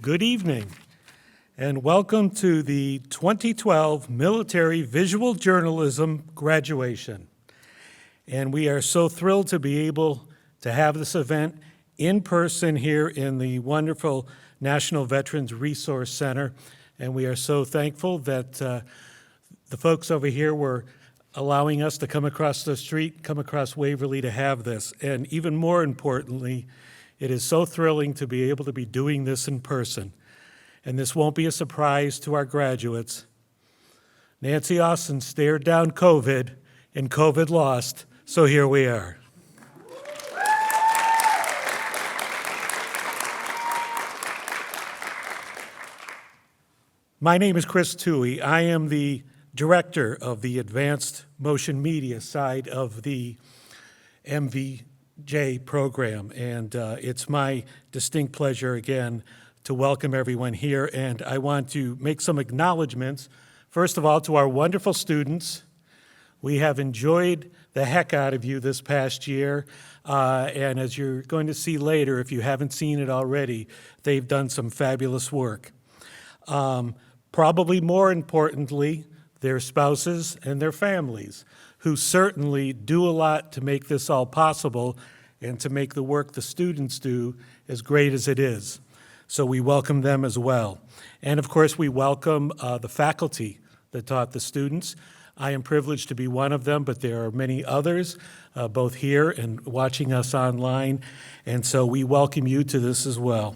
Good evening, and welcome to the 2012 Military Visual Journalism graduation. And we are so thrilled to be able to have this event in person here in the wonderful National Veterans Resource Center. And we are so thankful that the folks over here were allowing us to come across the street, come across Waverly to have this. And even more importantly, it is so thrilling to be able to be doing this in person. And this won't be a surprise to our graduates. Nancy Austin stared down COVID, and COVID lost, so here we are. My name is Chris Toohey. I am the director of the Advanced Motion Media side of the MVJ program, and it's my distinct pleasure again to welcome everyone here, and I want to make some acknowledgments. First of all, to our wonderful students. We have enjoyed the heck out of you this past year, and as you're going to see later, if you haven't seen it already, they've done some fabulous work. Probably more importantly, their spouses and their families, who certainly do a lot to make this all possible and to make the work the students do as great as it is. So we welcome them as well. And of course, we welcome the faculty that taught the students. I am privileged to be one of them, but there are many others, both here and watching us online. And so we welcome you to this as well.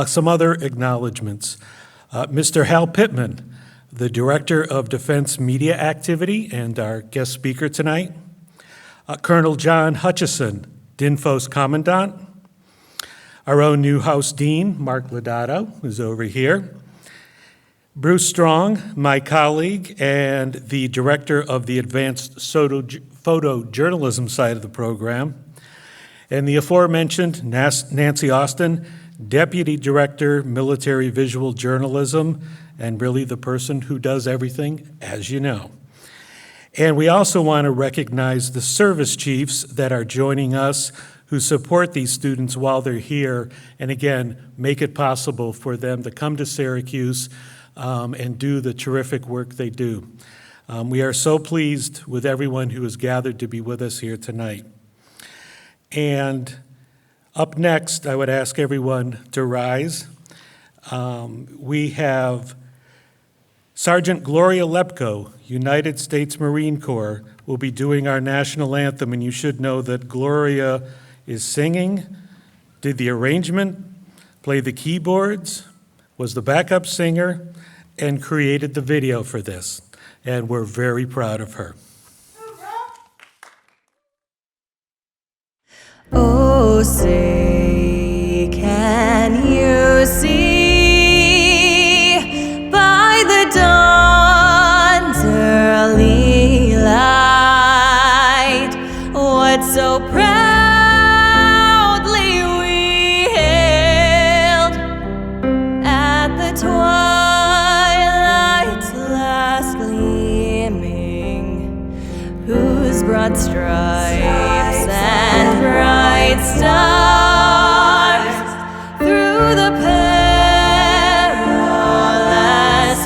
Some other acknowledgments. Mr. Hal Pittman, the Director of Defense Media Activity and our guest speaker tonight. Colonel John Hutchison, DINFO's Commandant. Our own new House Dean, Mark Lodato, who's over here. Bruce Strong, my colleague and the Director of the Advanced Photojournalism side of the program. And the aforementioned Nancy Austin, Deputy Director, Military Visual Journalism, and really the person who does everything, as you know. And we also want to recognize the service chiefs that are joining us who support these students while they're here, and again, make it possible for them to come to Syracuse and do the terrific work they do. We are so pleased with everyone who has gathered to be with us here tonight. And up next, I would ask everyone to rise. We have Sergeant Gloria Lepko, United States Marine Corps, will be doing our national anthem, and you should know that Gloria is singing, did the arrangement, played the keyboards, was the backup singer, and created the video for this. And we're very proud of her. Oh, say, can you see by the dawn's early light what so proudly we hailed at the twilight's last gleaming, whose broad stripes and bright stars through the perilous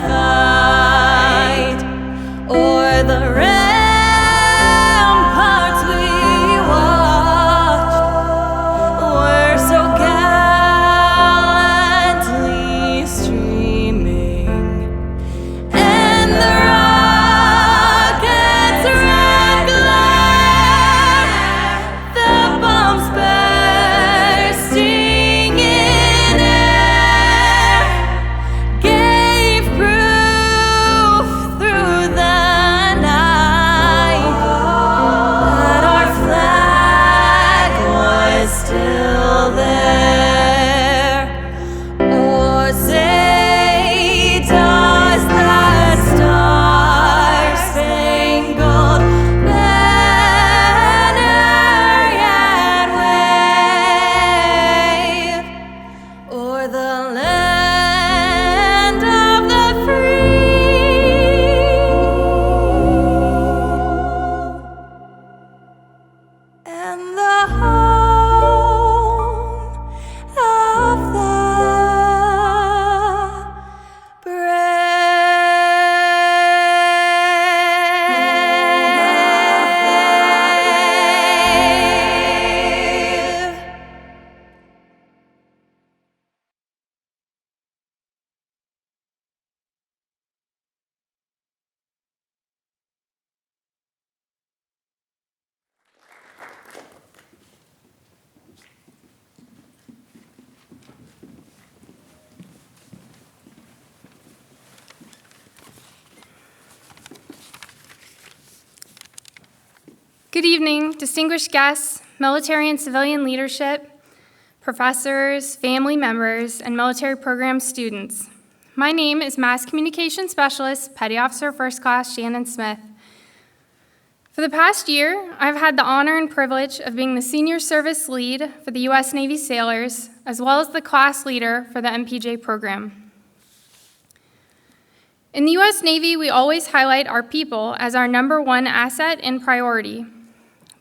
fight o'er the ramparts we watched were so gallantly streaming, and the rockets' red glare, the bombs' Good evening, distinguished guests, military and civilian leadership, professors, family members, and military program students. My name is Mass Communication Specialist, Petty Officer First Class Shannon Smith. For the past year, I've had the honor and privilege of being the Senior Service Lead for the U.S. Navy Sailors, as well as the class leader for the MPJ program. In the U.S. Navy, we always highlight our people as our #1 asset and priority.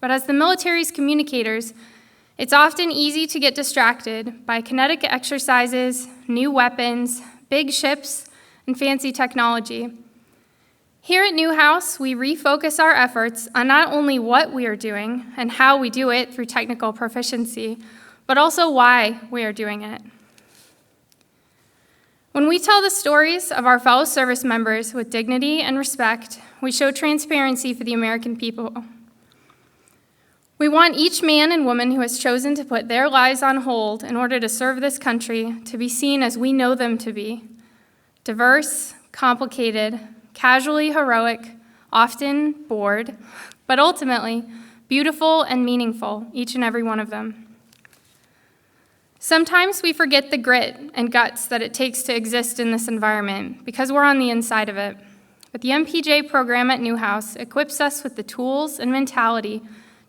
But as the military's communicators, it's often easy to get distracted by kinetic exercises, new weapons, big ships, and fancy technology. Here at Newhouse, we refocus our efforts on not only what we are doing and how we do it through technical proficiency, but also why we are doing it. When we tell the stories of our fellow service members with dignity and respect, we show transparency for the American people. We want each man and woman who has chosen to put their lives on hold in order to serve this country to be seen as we know them to be: diverse, complicated, casually heroic, often bored, but ultimately beautiful and meaningful, each and every one of them. Sometimes we forget the grit and guts that it takes to exist in this environment because we're on the inside of it. But the MPJ program at Newhouse equips us with the tools and mentality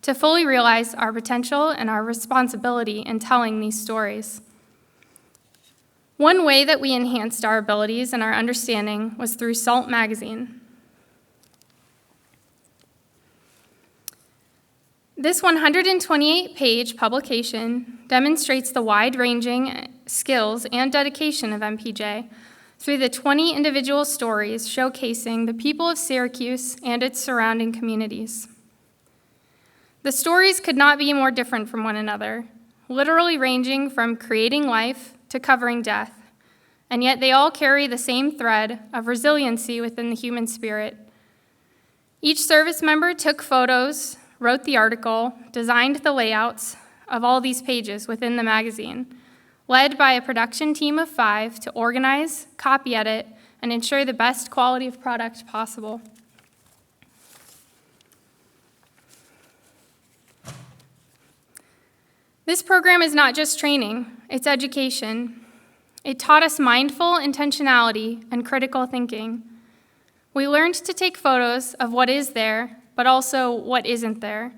to fully realize our potential and our responsibility in telling these stories. One way that we enhanced our abilities and our understanding was through SALT magazine. This 128-page publication demonstrates the wide-ranging skills and dedication of MPJ through the 20 individual stories showcasing the people of Syracuse and its surrounding communities. The stories could not be more different from one another, literally ranging from creating life to covering death, and yet they all carry the same thread of resiliency within the human spirit. Each service member took photos, wrote the article, designed the layouts of all these pages within the magazine, led by a production team of 5 to organize, copy edit, and ensure the best quality of product possible. This program is not just training, it's education. It taught us mindful intentionality and critical thinking. We learned to take photos of what is there, but also what isn't there.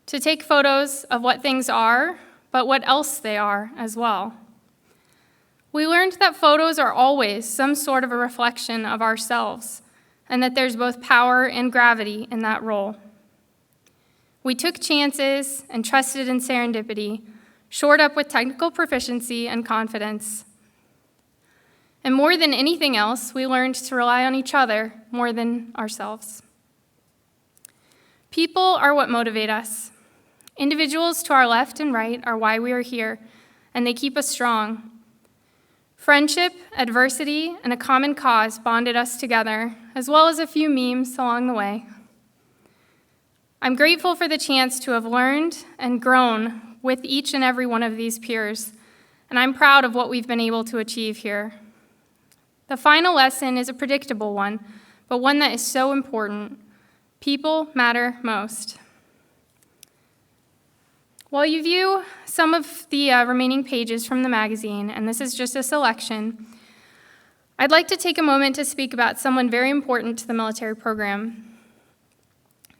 To take photos of what things are, but what else they are as well. We learned that photos are always some sort of a reflection of ourselves, and that there's both power and gravity in that role. We took chances and trusted in serendipity, shored up with technical proficiency and confidence. And more than anything else, we learned to rely on each other more than ourselves. People are what motivate us. Individuals to our left and right are why we are here, and they keep us strong. Friendship, adversity, and a common cause bonded us together, as well as a few memes along the way. I'm grateful for the chance to have learned and grown with each and every one of these peers, and I'm proud of what we've been able to achieve here. The final lesson is a predictable one, but one that is so important. People matter most. While you view some of the remaining pages from the magazine, and this is just a selection, I'd like to take a moment to speak about someone very important to the military program.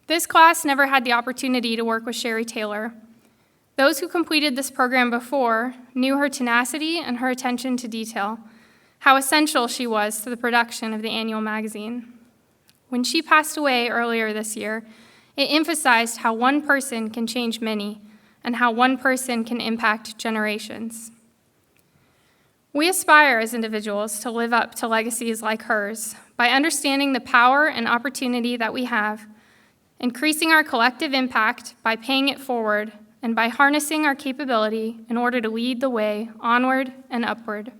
This class never had the opportunity to work with Sherry Taylor. Those who completed this program before knew her tenacity and her attention to detail, how essential she was to the production of the annual magazine. When she passed away earlier this year, it emphasized how one person can change many and how one person can impact generations. We aspire as individuals to live up to legacies like hers by understanding the power and opportunity that we have, increasing our collective impact by paying it forward, and by harnessing our capability in order to lead the way onward and upward.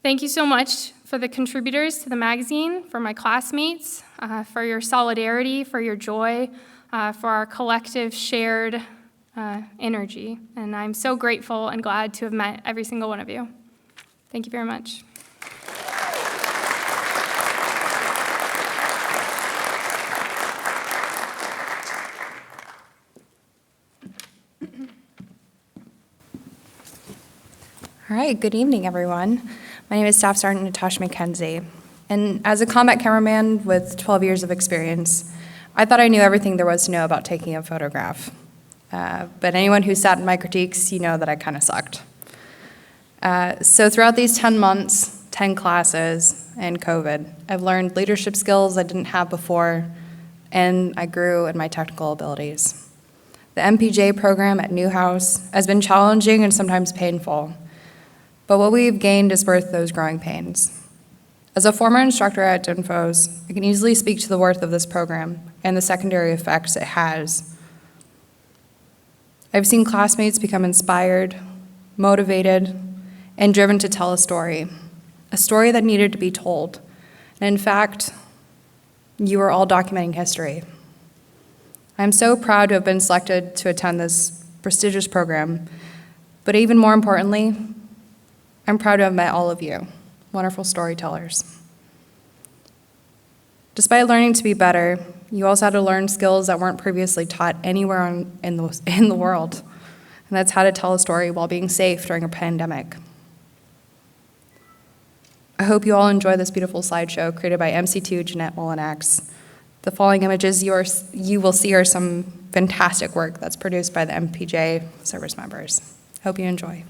Thank you so much for the contributors to the magazine, for my classmates, for your solidarity, for your joy, for our collective shared energy. And I'm so grateful and glad to have met every single one of you. Thank you very much. All right, good evening, everyone. My name is Staff Sergeant Natasha McKenzie, and as a combat cameraman with 12 years of experience, I thought I knew everything there was to know about taking a photograph. But anyone who sat in my critiques, you know that I kind of sucked. So throughout these 10 months, 10 classes, and COVID, I've learned leadership skills I didn't have before, and I grew in my technical abilities. The MPJ program at Newhouse has been challenging and sometimes painful, but what we've gained is worth those growing pains. As a former instructor at DINFOS, I can easily speak to the worth of this program and the secondary effects it has. I've seen classmates become inspired, motivated, and driven to tell a story that needed to be told. And in fact, you are all documenting history. I'm so proud to have been selected to attend this prestigious program, but even more importantly, I'm proud to have met all of you, wonderful storytellers. Despite learning to be better, you also had to learn skills that weren't previously taught anywhere in the world, and that's how to tell a story while being safe during a pandemic. I hope you all enjoy this beautiful slideshow created by MC2 Jeanette Molinax. The following images you will see are some fantastic work that's produced by the MPJ service members. Hope you enjoy.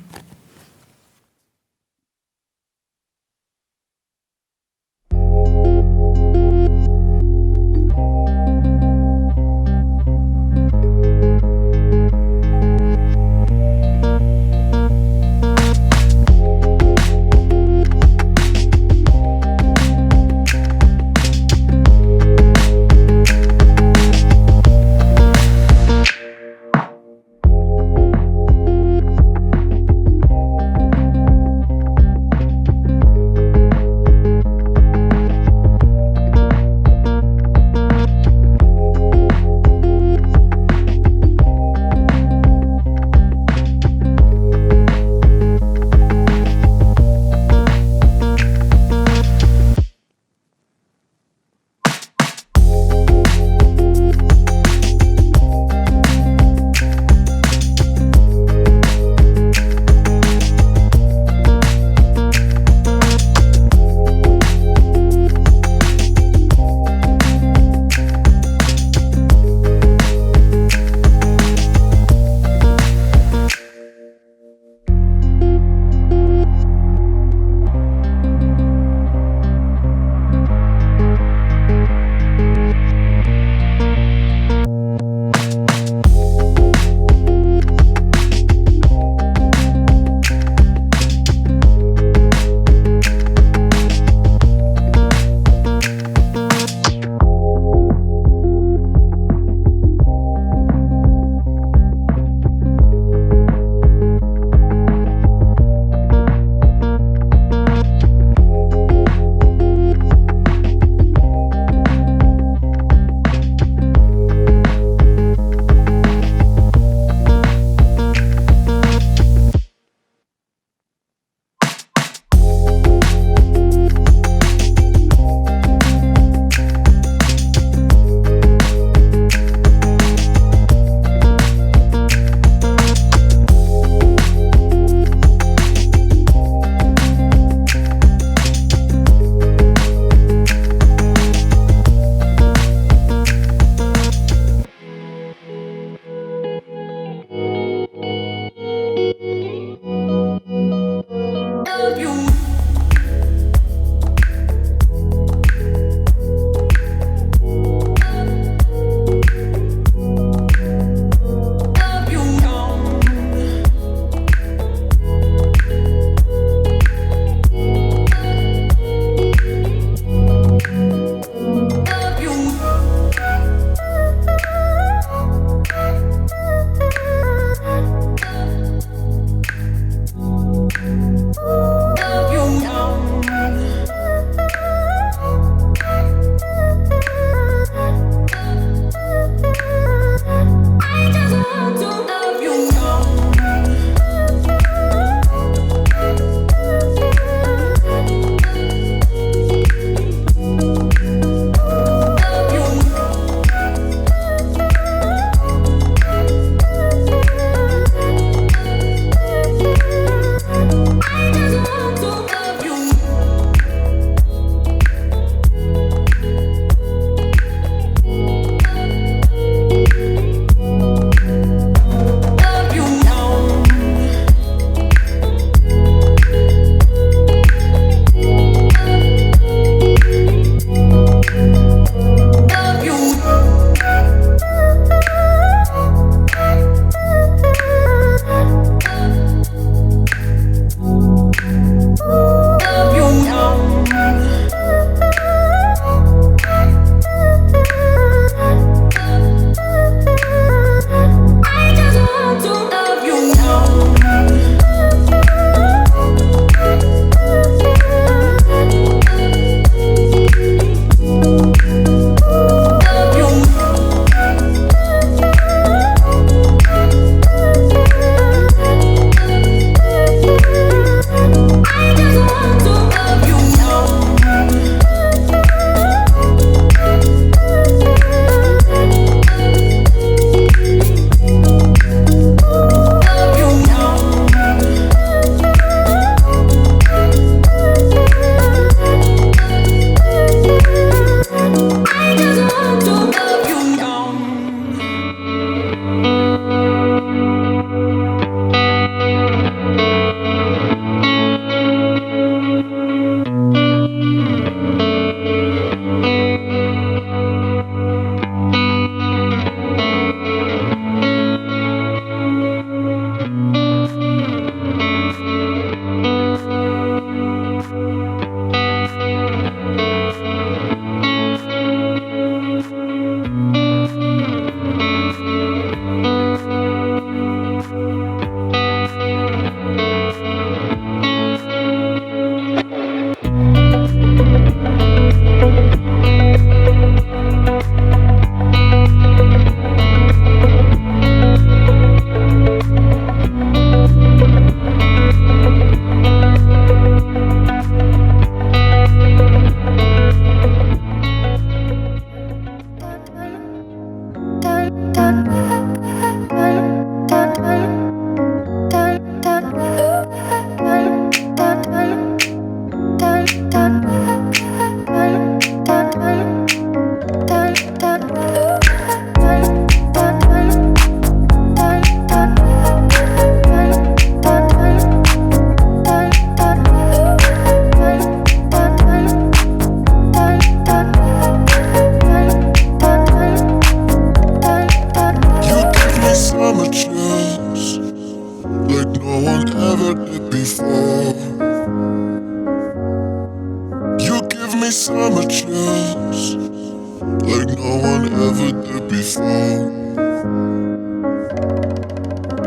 no one ever did before.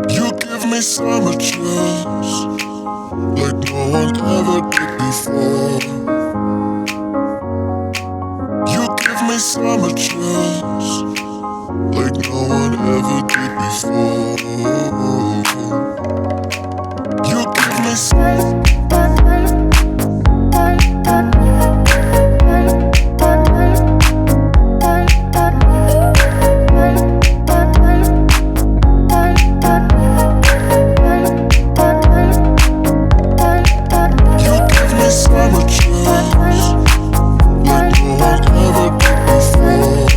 You give me summer chills like no one ever did before. You give me summer chills like no one ever did before. You give me summer chills like no one ever did before.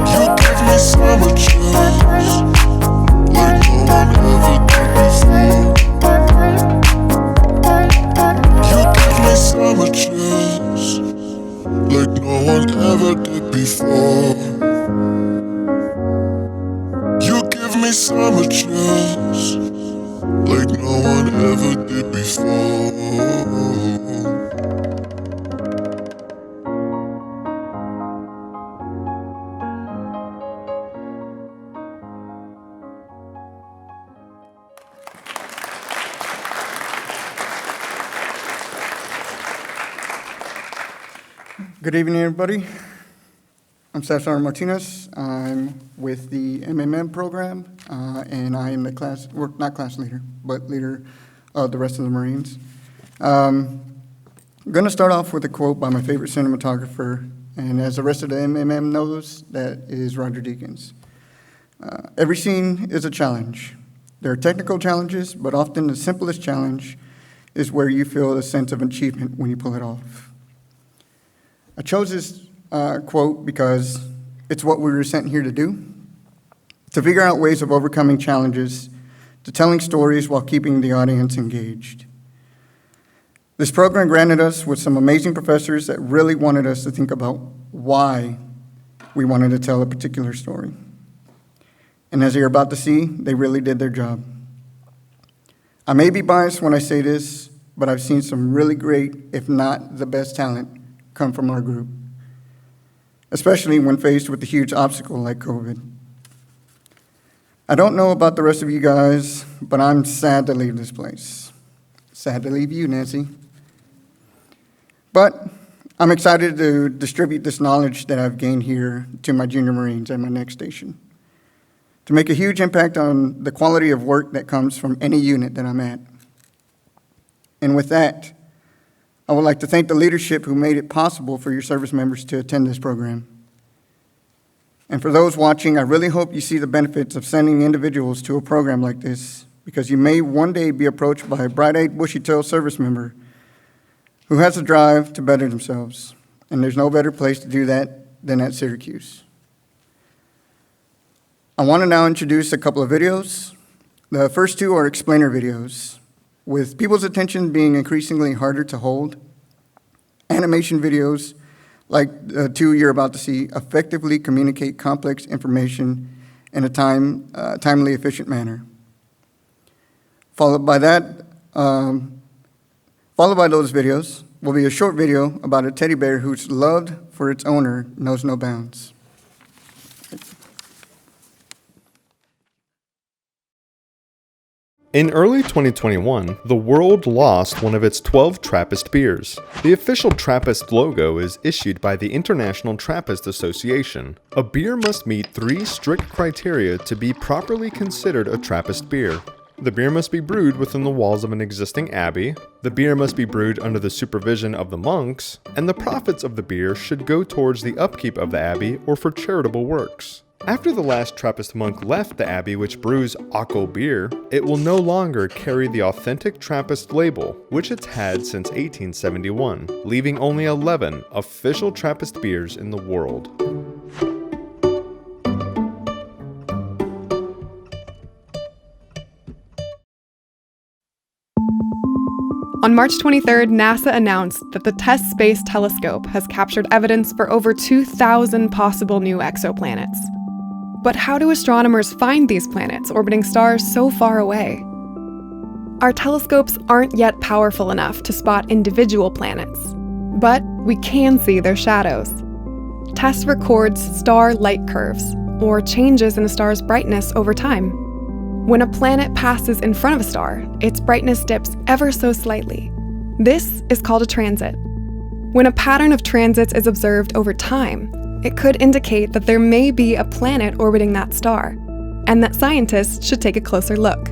You give me summer chills like no one ever did before. You give me summer chills like no one ever did before. You give me summer chills like no one ever did before. Good evening, everybody. I'm Staff Sergeant Martinez. I'm with the MMM program, and I am the class, well, not class leader, but leader of the rest of the Marines. I'm going to start off with a quote by my favorite cinematographer, and as the rest of the MMM knows, that is Roger Deakins. Every scene is a challenge. There are technical challenges, but often the simplest challenge is where you feel a sense of achievement when you pull it off. I chose this quote because it's what we were sent here to do, to figure out ways of overcoming challenges, to telling stories while keeping the audience engaged. This program granted us with some amazing professors that really wanted us to think about why we wanted to tell a particular story. And as you're about to see, they really did their job. I may be biased when I say this, but I've seen some really great, if not the best talent, come from our group, especially when faced with a huge obstacle like COVID. I don't know about the rest of you guys, but I'm sad to leave this place. Sad to leave you, Nancy. But I'm excited to distribute this knowledge that I've gained here to my junior Marines at my next station, to make a huge impact on the quality of work that comes from any unit that I'm at. And with that, I would like to thank the leadership who made it possible for your service members to attend this program. And for those watching, I really hope you see the benefits of sending individuals to a program like this, because you may one day be approached by a bright-eyed, bushy-tailed service member who has a drive to better themselves. And there's no better place to do that than at Syracuse. I want to now introduce a couple of videos. The first two are explainer videos. With people's attention being increasingly harder to hold, animation videos, like the two you're about to see, effectively communicate complex information in a timely, efficient manner. Followed by those videos will be a short video about a teddy bear whose love for its owner knows no bounds. In early 2021, the world lost one of its 12 Trappist beers. The official Trappist logo is issued by the International Trappist Association. A beer must meet 3 strict criteria to be properly considered a Trappist beer. The beer must be brewed within the walls of an existing abbey, the beer must be brewed under the supervision of the monks, and the profits of the beer should go towards the upkeep of the abbey or for charitable works. After the last Trappist monk left the abbey which brews Occo beer, it will no longer carry the authentic Trappist label, which it's had since 1871, leaving only 11 official Trappist beers in the world. On March 23rd, NASA announced that the TESS Space Telescope has captured evidence for over 2,000 possible new exoplanets. But how do astronomers find these planets orbiting stars so far away? Our telescopes aren't yet powerful enough to spot individual planets, But we can see their shadows. TESS records star light curves, or changes in a star's brightness over time. When a planet passes in front of a star, its brightness dips ever so slightly. This is called a transit. When a pattern of transits is observed over time, it could indicate that there may be a planet orbiting that star, and that scientists should take a closer look.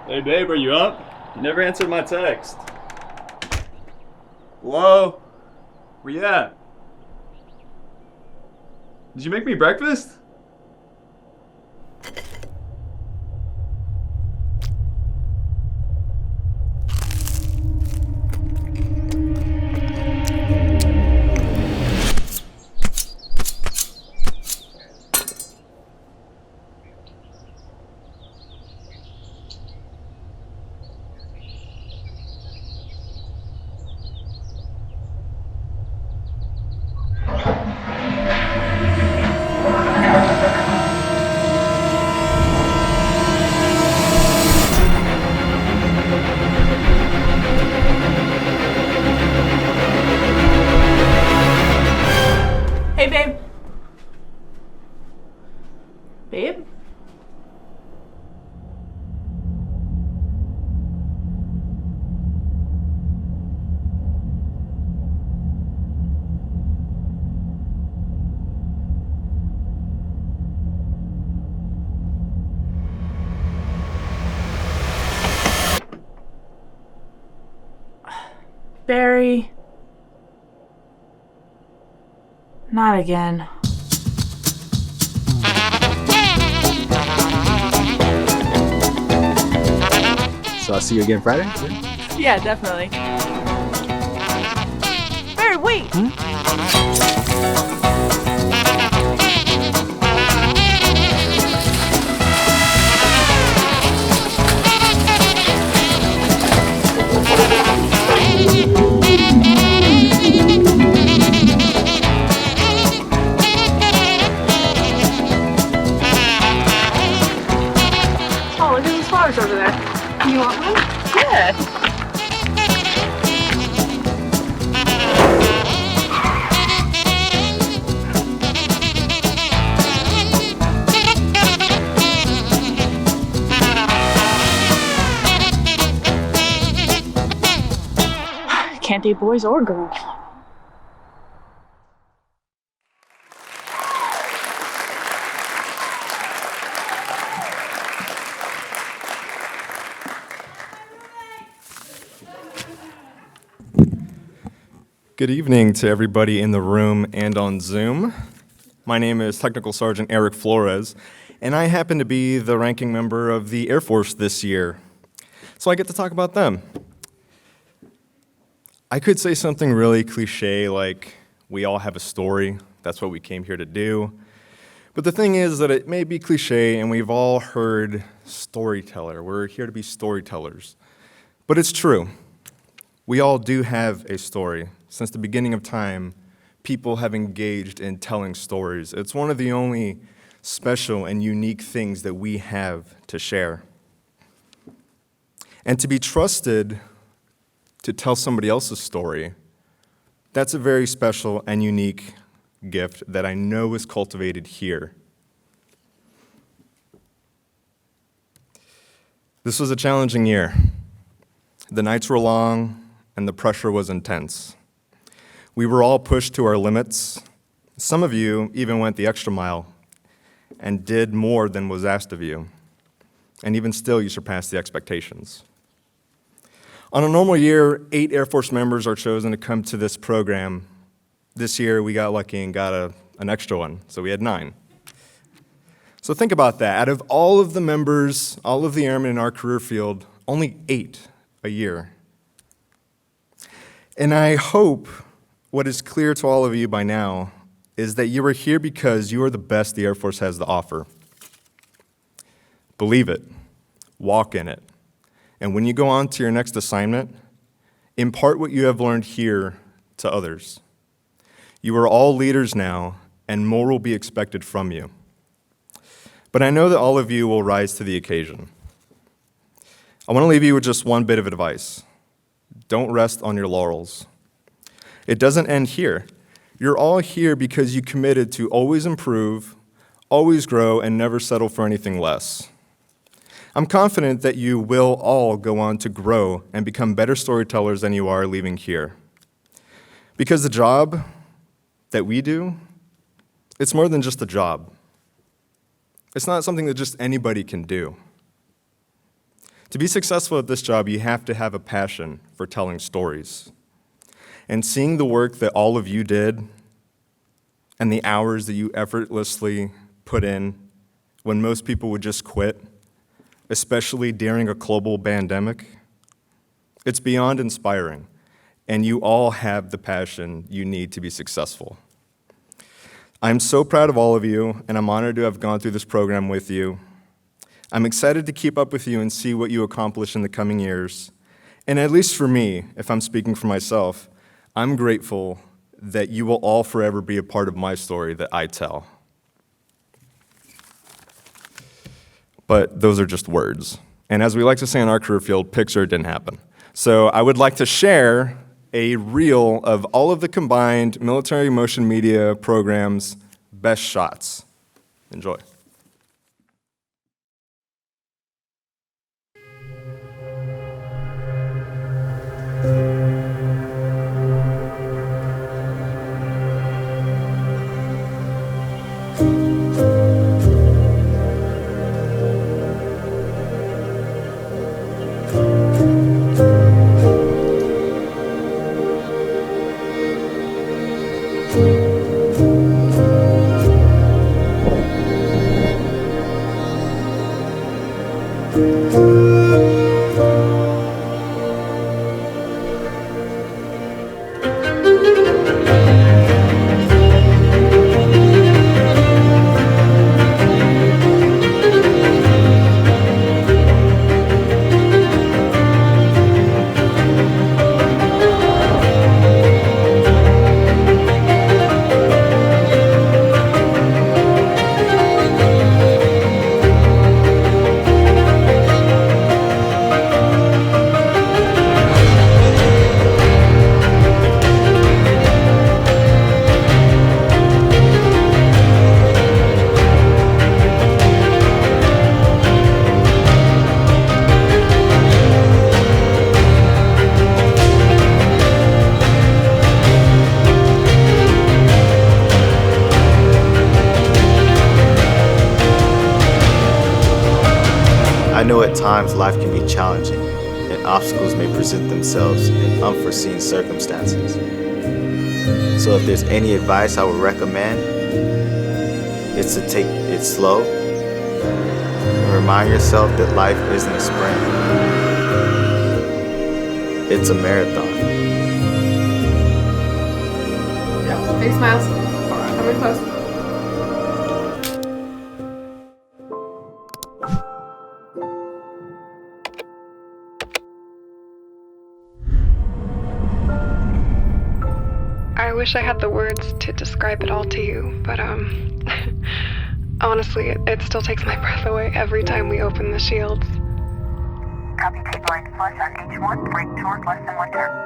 Hey babe, are you up? You never answered my text. Hello? Where you at? Did you make me breakfast? Hey, babe. Babe? Barry. Not again. So I'll see you again Friday. Yeah, definitely. Barry, wait! Oh, look at these flowers over there. You want one? Yeah. Can't date boys or girls. Good evening to everybody in the room and on Zoom. My name is Technical Sergeant Eric Flores, and I happen to be the ranking member of the Air Force this year. So I get to talk about them. I could say something really cliche like, we all have a story, that's what we came here to do. But the thing is that it may be cliche, and we've all heard storyteller. We're here to be storytellers. But it's true. We all do have a story. Since the beginning of time, people have engaged in telling stories. It's one of the only special and unique things that we have to share. And to be trusted to tell somebody else's story, that's a very special and unique gift that I know is cultivated here. This was a challenging year. The nights were long and the pressure was intense. We were all pushed to our limits. Some of you even went the extra mile and did more than was asked of you. And even still, you surpassed the expectations. On a normal year, 8 Air Force members are chosen to come to this program. This year, we got lucky and got an extra one, so we had 9. So think about that. Out of all of the members, all of the airmen in our career field, only 8 a year. And I hope what is clear to all of you by now is that you are here because you are the best the Air Force has to offer. Believe it. Walk in it. And when you go on to your next assignment, impart what you have learned here to others. You are all leaders now, and more will be expected from you. But I know that all of you will rise to the occasion. I want to leave you with just one bit of advice. Don't rest on your laurels. It doesn't end here. You're all here because you committed to always improve, always grow, and never settle for anything less. I'm confident that you will all go on to grow and become better storytellers than you are leaving here. Because the job that we do, it's more than just a job. It's not something that just anybody can do. To be successful at this job, you have to have a passion for telling stories. And seeing the work that all of you did and the hours that you effortlessly put in when most people would just quit, especially during a global pandemic, it's beyond inspiring, and you all have the passion you need to be successful. I'm so proud of all of you, and I'm honored to have gone through this program with you. I'm excited to keep up with you and see what you accomplish in the coming years. And at least for me, if I'm speaking for myself, I'm grateful that you will all forever be a part of my story that I tell. But those are just words. And as we like to say in our career field, picture didn't happen. So I would like to share a reel of all of the combined military motion media programs' best shots. Enjoy. know at times life can be challenging and obstacles may present themselves in unforeseen circumstances. So if there's any advice I would recommend, it's to take it slow and remind yourself that life isn't a sprint. It's a marathon. Yeah, big smiles. Come in close. I wish I had the words to describe it all to you, but honestly, it still takes my breath away every time we open the shields. Copy tape line flush on H1, brake toward less than 1 turn.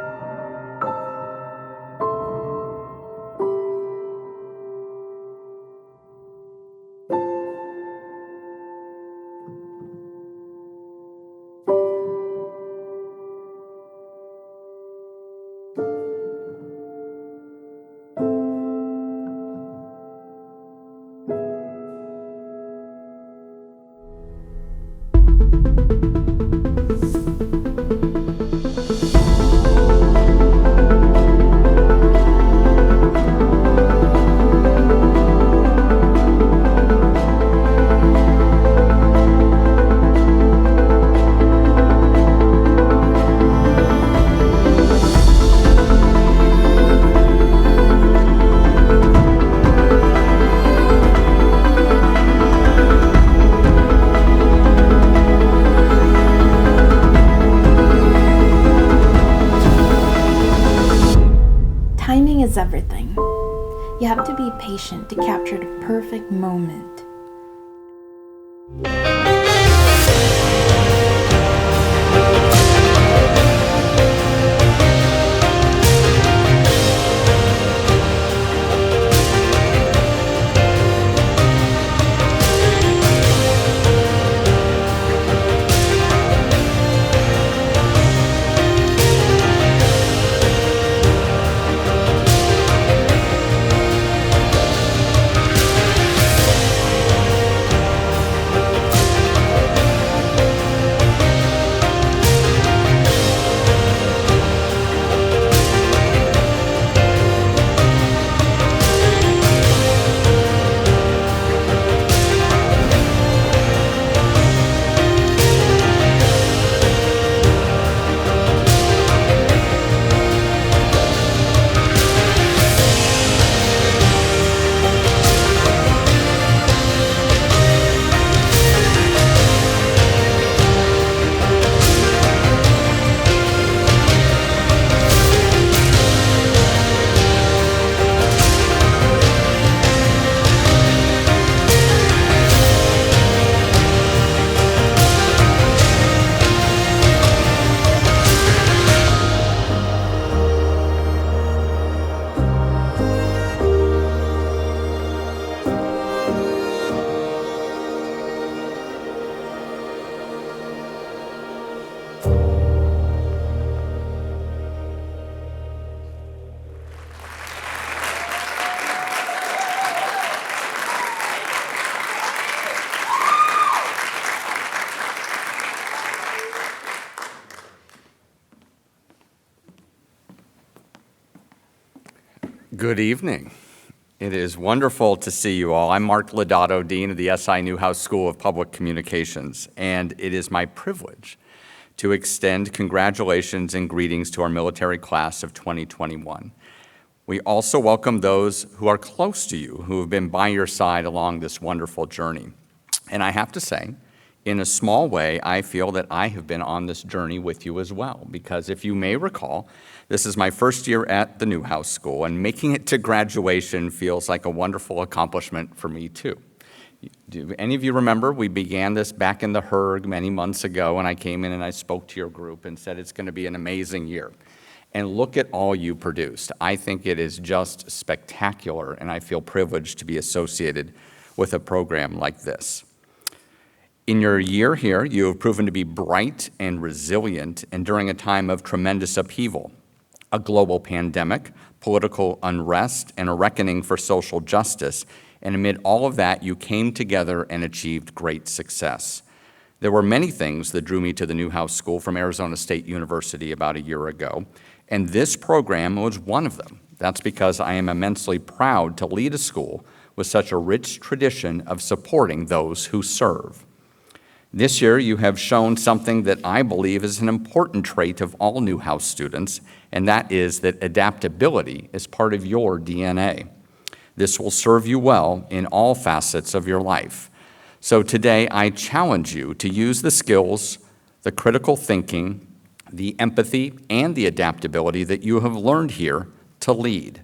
Timing is everything. You have to be patient to capture the perfect moment. Good evening. It is wonderful to see you all. I'm Mark Lodato, Dean of the SI Newhouse School of Public Communications, and it is my privilege to extend congratulations and greetings to our military class of 2021. We also welcome those who are close to you, who have been by your side along this wonderful journey. And I have to say, in a small way, I feel that I have been on this journey with you as well, because if you may recall, this is my first year at the Newhouse School, and making it to graduation feels like a wonderful accomplishment for me too. Do any of you remember we began this back in the HERG many months ago, and I came in and I spoke to your group and said it's going to be an amazing year. And look at all you produced. I think it is just spectacular, and I feel privileged to be associated with a program like this. In your year here, you have proven to be bright and resilient, and during a time of tremendous upheaval, a global pandemic, political unrest, and a reckoning for social justice. And amid all of that, you came together and achieved great success. There were many things that drew me to the Newhouse School from Arizona State University about a year ago, and this program was one of them. That's because I am immensely proud to lead a school with such a rich tradition of supporting those who serve. This year, you have shown something that I believe is an important trait of all Newhouse students, and that is that adaptability is part of your DNA. This will serve you well in all facets of your life. So today, I challenge you to use the skills, the critical thinking, the empathy, and the adaptability that you have learned here to lead.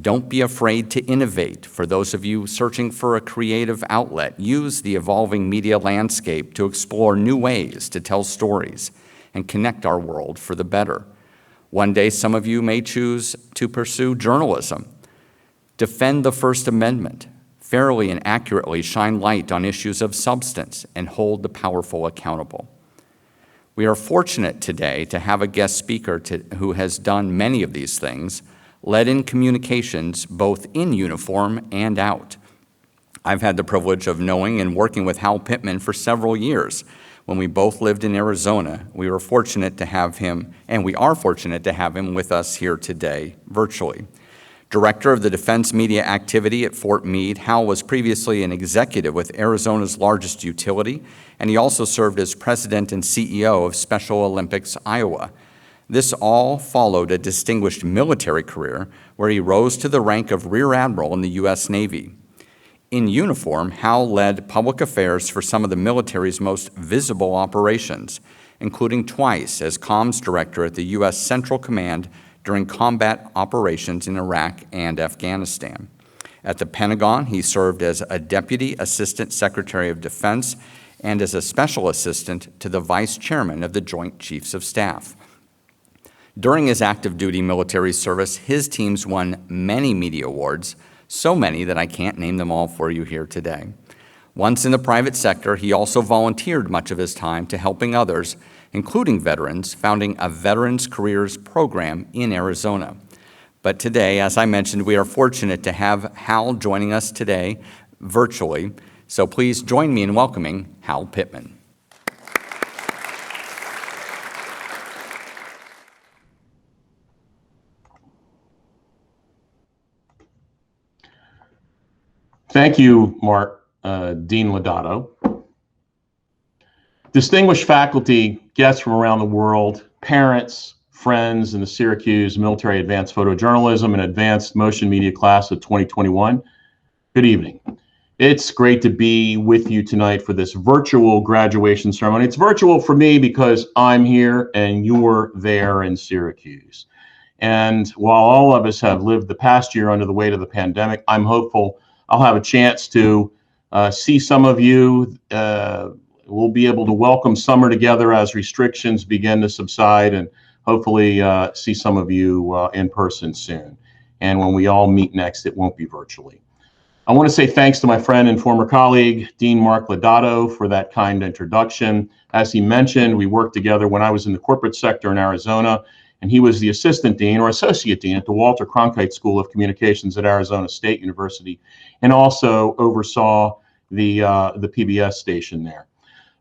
Don't be afraid to innovate. For those of you searching for a creative outlet, use the evolving media landscape to explore new ways to tell stories and connect our world for the better. One day, some of you may choose to pursue journalism. Defend the First Amendment. Fairly and accurately shine light on issues of substance and hold the powerful accountable. We are fortunate today to have a guest speaker who has done many of these things, led in communications both in uniform and out. I've had the privilege of knowing and working with Hal Pittman for several years. When we both lived in Arizona, we were fortunate to have him, and we are fortunate to have him with us here today virtually. Director of the Defense Media Activity at Fort Meade, Hal was previously an executive with Arizona's largest utility, and he also served as president and CEO of Special Olympics Iowa. This all followed a distinguished military career where he rose to the rank of Rear Admiral in the U.S. Navy. In uniform, Hal led public affairs for some of the military's most visible operations, including twice as comms director at the U.S. Central Command during combat operations in Iraq and Afghanistan. At the Pentagon, he served as a Deputy Assistant Secretary of Defense and as a Special Assistant to the Vice Chairman of the Joint Chiefs of Staff. During his active duty military service, his teams won many media awards, so many that I can't name them all for you here today. Once in the private sector, he also volunteered much of his time to helping others, including veterans, founding a Veterans Careers program in Arizona. But today, as I mentioned, we are fortunate to have Hal joining us today virtually. So please join me in welcoming Hal Pittman. Thank you, Mark, Dean Lodato. Distinguished faculty, guests from around the world, parents, friends in the Syracuse Military Advanced Photojournalism and Advanced Motion Media class of 2021, good evening. It's great to be with you tonight for this virtual graduation ceremony. It's virtual for me because I'm here and you're there in Syracuse. And while all of us have lived the past year under the weight of the pandemic, I'm hopeful I'll have a chance to see some of you. We'll be able to welcome summer together as restrictions begin to subside, and hopefully see some of you in person soon. And when we all meet next, it won't be virtually. I want to say thanks to my friend and former colleague, Dean Mark Lodato, for that kind introduction. As he mentioned, we worked together when I was in the corporate sector in Arizona, and he was the assistant dean or associate dean at the Walter Cronkite School of Communications at Arizona State University, and also oversaw the PBS station there.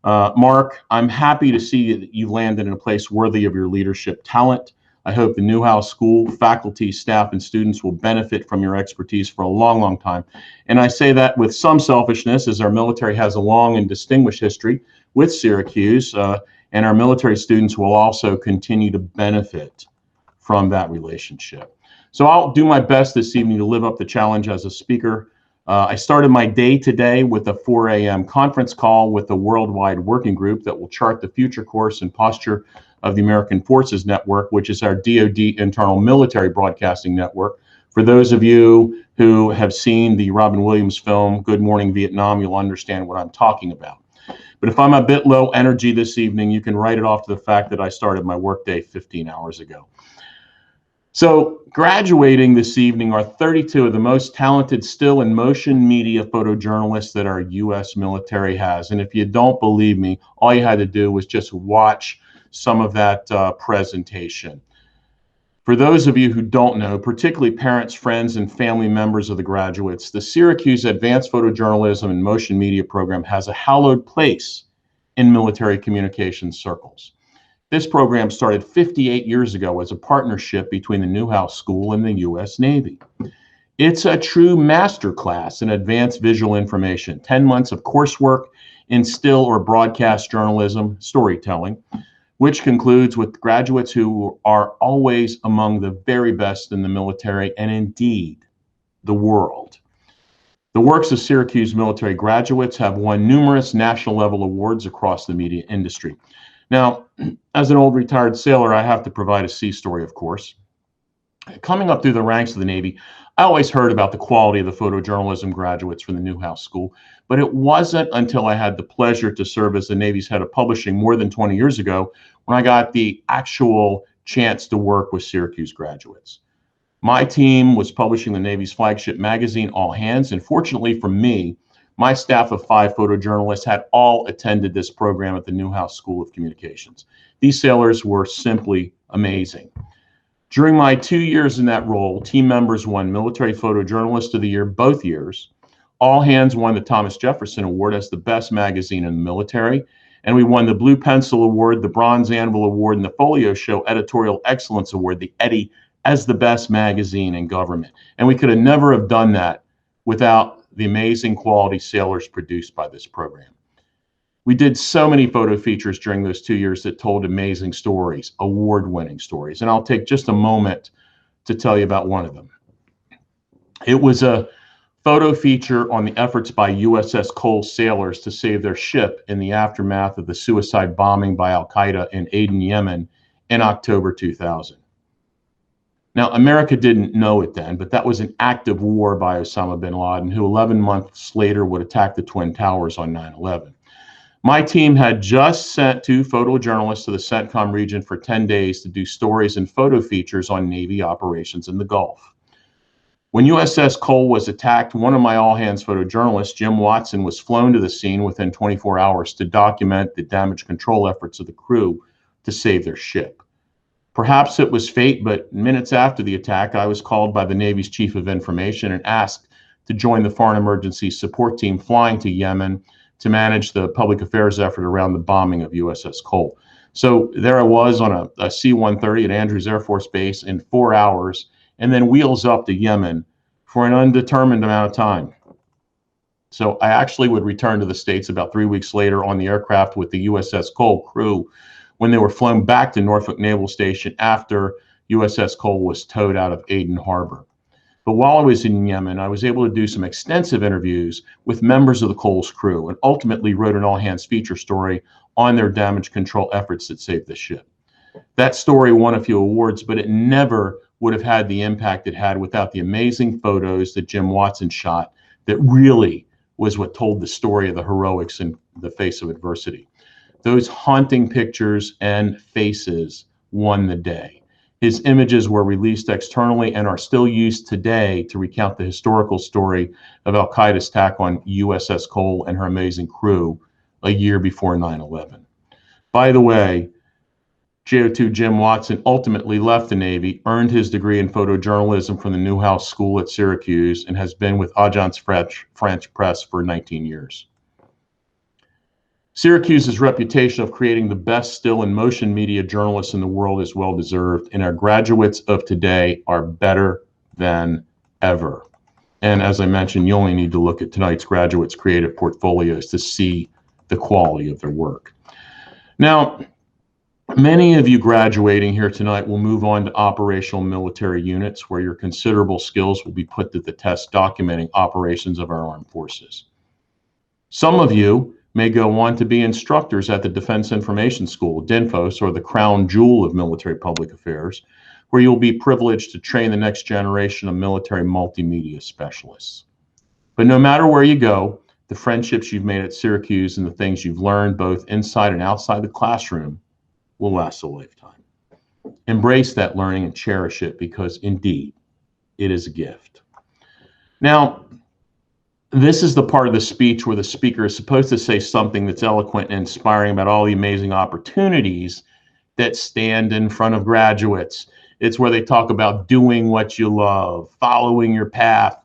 Mark, I'm happy to see that you've landed in a place worthy of your leadership talent. I hope the Newhouse School faculty, staff, and students will benefit from your expertise for a long, long time. And I say that with some selfishness, as our military has a long and distinguished history with Syracuse, and our military students will also continue to benefit from that relationship. So I'll do my best this evening to live up the challenge as a speaker. I started my day today with a 4 a.m. conference call with the worldwide working group that will chart the future course and posture of the American Forces Network, which is our DoD internal military broadcasting network. For those of you who have seen the Robin Williams film, Good Morning Vietnam, you'll understand what I'm talking about. But if I'm a bit low energy this evening, you can write it off to the fact that I started my workday 15 hours ago. So graduating this evening are 32 of the most talented still and motion media photojournalists that our U.S. military has. And if you don't believe me, all you had to do was just watch some of that presentation. For those of you who don't know, particularly parents, friends, and family members of the graduates, the Syracuse Advanced Photojournalism and Motion Media program has a hallowed place in military communications circles. This program started 58 years ago as a partnership between the Newhouse School and the U.S. Navy. It's a true masterclass in advanced visual information, 10 months of coursework in still or broadcast journalism, storytelling, which concludes with graduates who are always among the very best in the military and indeed the world. The works of Syracuse military graduates have won numerous national level awards across the media industry. Now, as an old retired sailor, I have to provide a sea story, of course. Coming up through the ranks of the Navy, I always heard about the quality of the photojournalism graduates from the Newhouse School, but it wasn't until I had the pleasure to serve as the Navy's head of publishing more than 20 years ago when I got the actual chance to work with Syracuse graduates. My team was publishing the Navy's flagship magazine, All Hands, and fortunately for me, my staff of 5 photojournalists had all attended this program at the Newhouse School of Communications. These sailors were simply amazing. During my 2 years in that role, team members won Military Photojournalist of the Year both years. All Hands won the Thomas Jefferson Award as the best magazine in the military, and we won the Blue Pencil Award, the Bronze Anvil Award, and the Folio Show Editorial Excellence Award, the Eddie, as the best magazine in government. And we could have never have done that without the amazing quality sailors produced by this program. We did so many photo features during those 2 years that told amazing stories, award-winning stories. And I'll take just a moment to tell you about one of them. It was a photo feature on the efforts by USS Cole sailors to save their ship in the aftermath of the suicide bombing by Al-Qaeda in Aden, Yemen in October 2000. Now, America didn't know it then, but that was an active war by Osama bin Laden, who 11 months later would attack the Twin Towers on 9/11. My team had just sent 2 photojournalists to the CENTCOM region for 10 days to do stories and photo features on Navy operations in the Gulf. When USS Cole was attacked, one of my all-hands photojournalists, Jim Watson, was flown to the scene within 24 hours to document the damage control efforts of the crew to save their ship. Perhaps it was fate, but minutes after the attack, I was called by the Navy's Chief of Information and asked to join the Foreign Emergency Support Team flying to Yemen to manage the public affairs effort around the bombing of USS Cole. So there I was on a C-130 at Andrews Air Force Base in 4 hours, and then wheels up to Yemen for an undetermined amount of time. So I actually would return to the States about 3 weeks later on the aircraft with the USS Cole crew when they were flown back to Norfolk Naval Station after USS Cole was towed out of Aden Harbor. But while I was in Yemen, I was able to do some extensive interviews with members of the Cole's crew and ultimately wrote an all-hands feature story on their damage control efforts that saved the ship. That story won a few awards, but it never would have had the impact it had without the amazing photos that Jim Watson shot that really was what told the story of the heroics in the face of adversity. Those haunting pictures and faces won the day. His images were released externally and are still used today to recount the historical story of Al-Qaeda's attack on USS Cole and her amazing crew a year before 9/11. By the way, JO2 Jim Watson ultimately left the Navy, earned his degree in photojournalism from the Newhouse School at Syracuse, and has been with Agence France Presse for 19 years. Syracuse's reputation of creating the best still and motion media journalists in the world is well deserved, and our graduates of today are better than ever. And as I mentioned, you only need to look at tonight's graduates' creative portfolios to see the quality of their work. Now, many of you graduating here tonight will move on to operational military units where your considerable skills will be put to the test documenting operations of our armed forces. Some of you may go on to be instructors at the Defense Information School, DINFOS, or the crown jewel of military public affairs, where you'll be privileged to train the next generation of military multimedia specialists. But no matter where you go, the friendships you've made at Syracuse and the things you've learned both inside and outside the classroom will last a lifetime. Embrace that learning and cherish it because indeed, it is a gift. Now, this is the part of the speech where the speaker is supposed to say something that's eloquent and inspiring about all the amazing opportunities that stand in front of graduates. It's where they talk about doing what you love, following your path,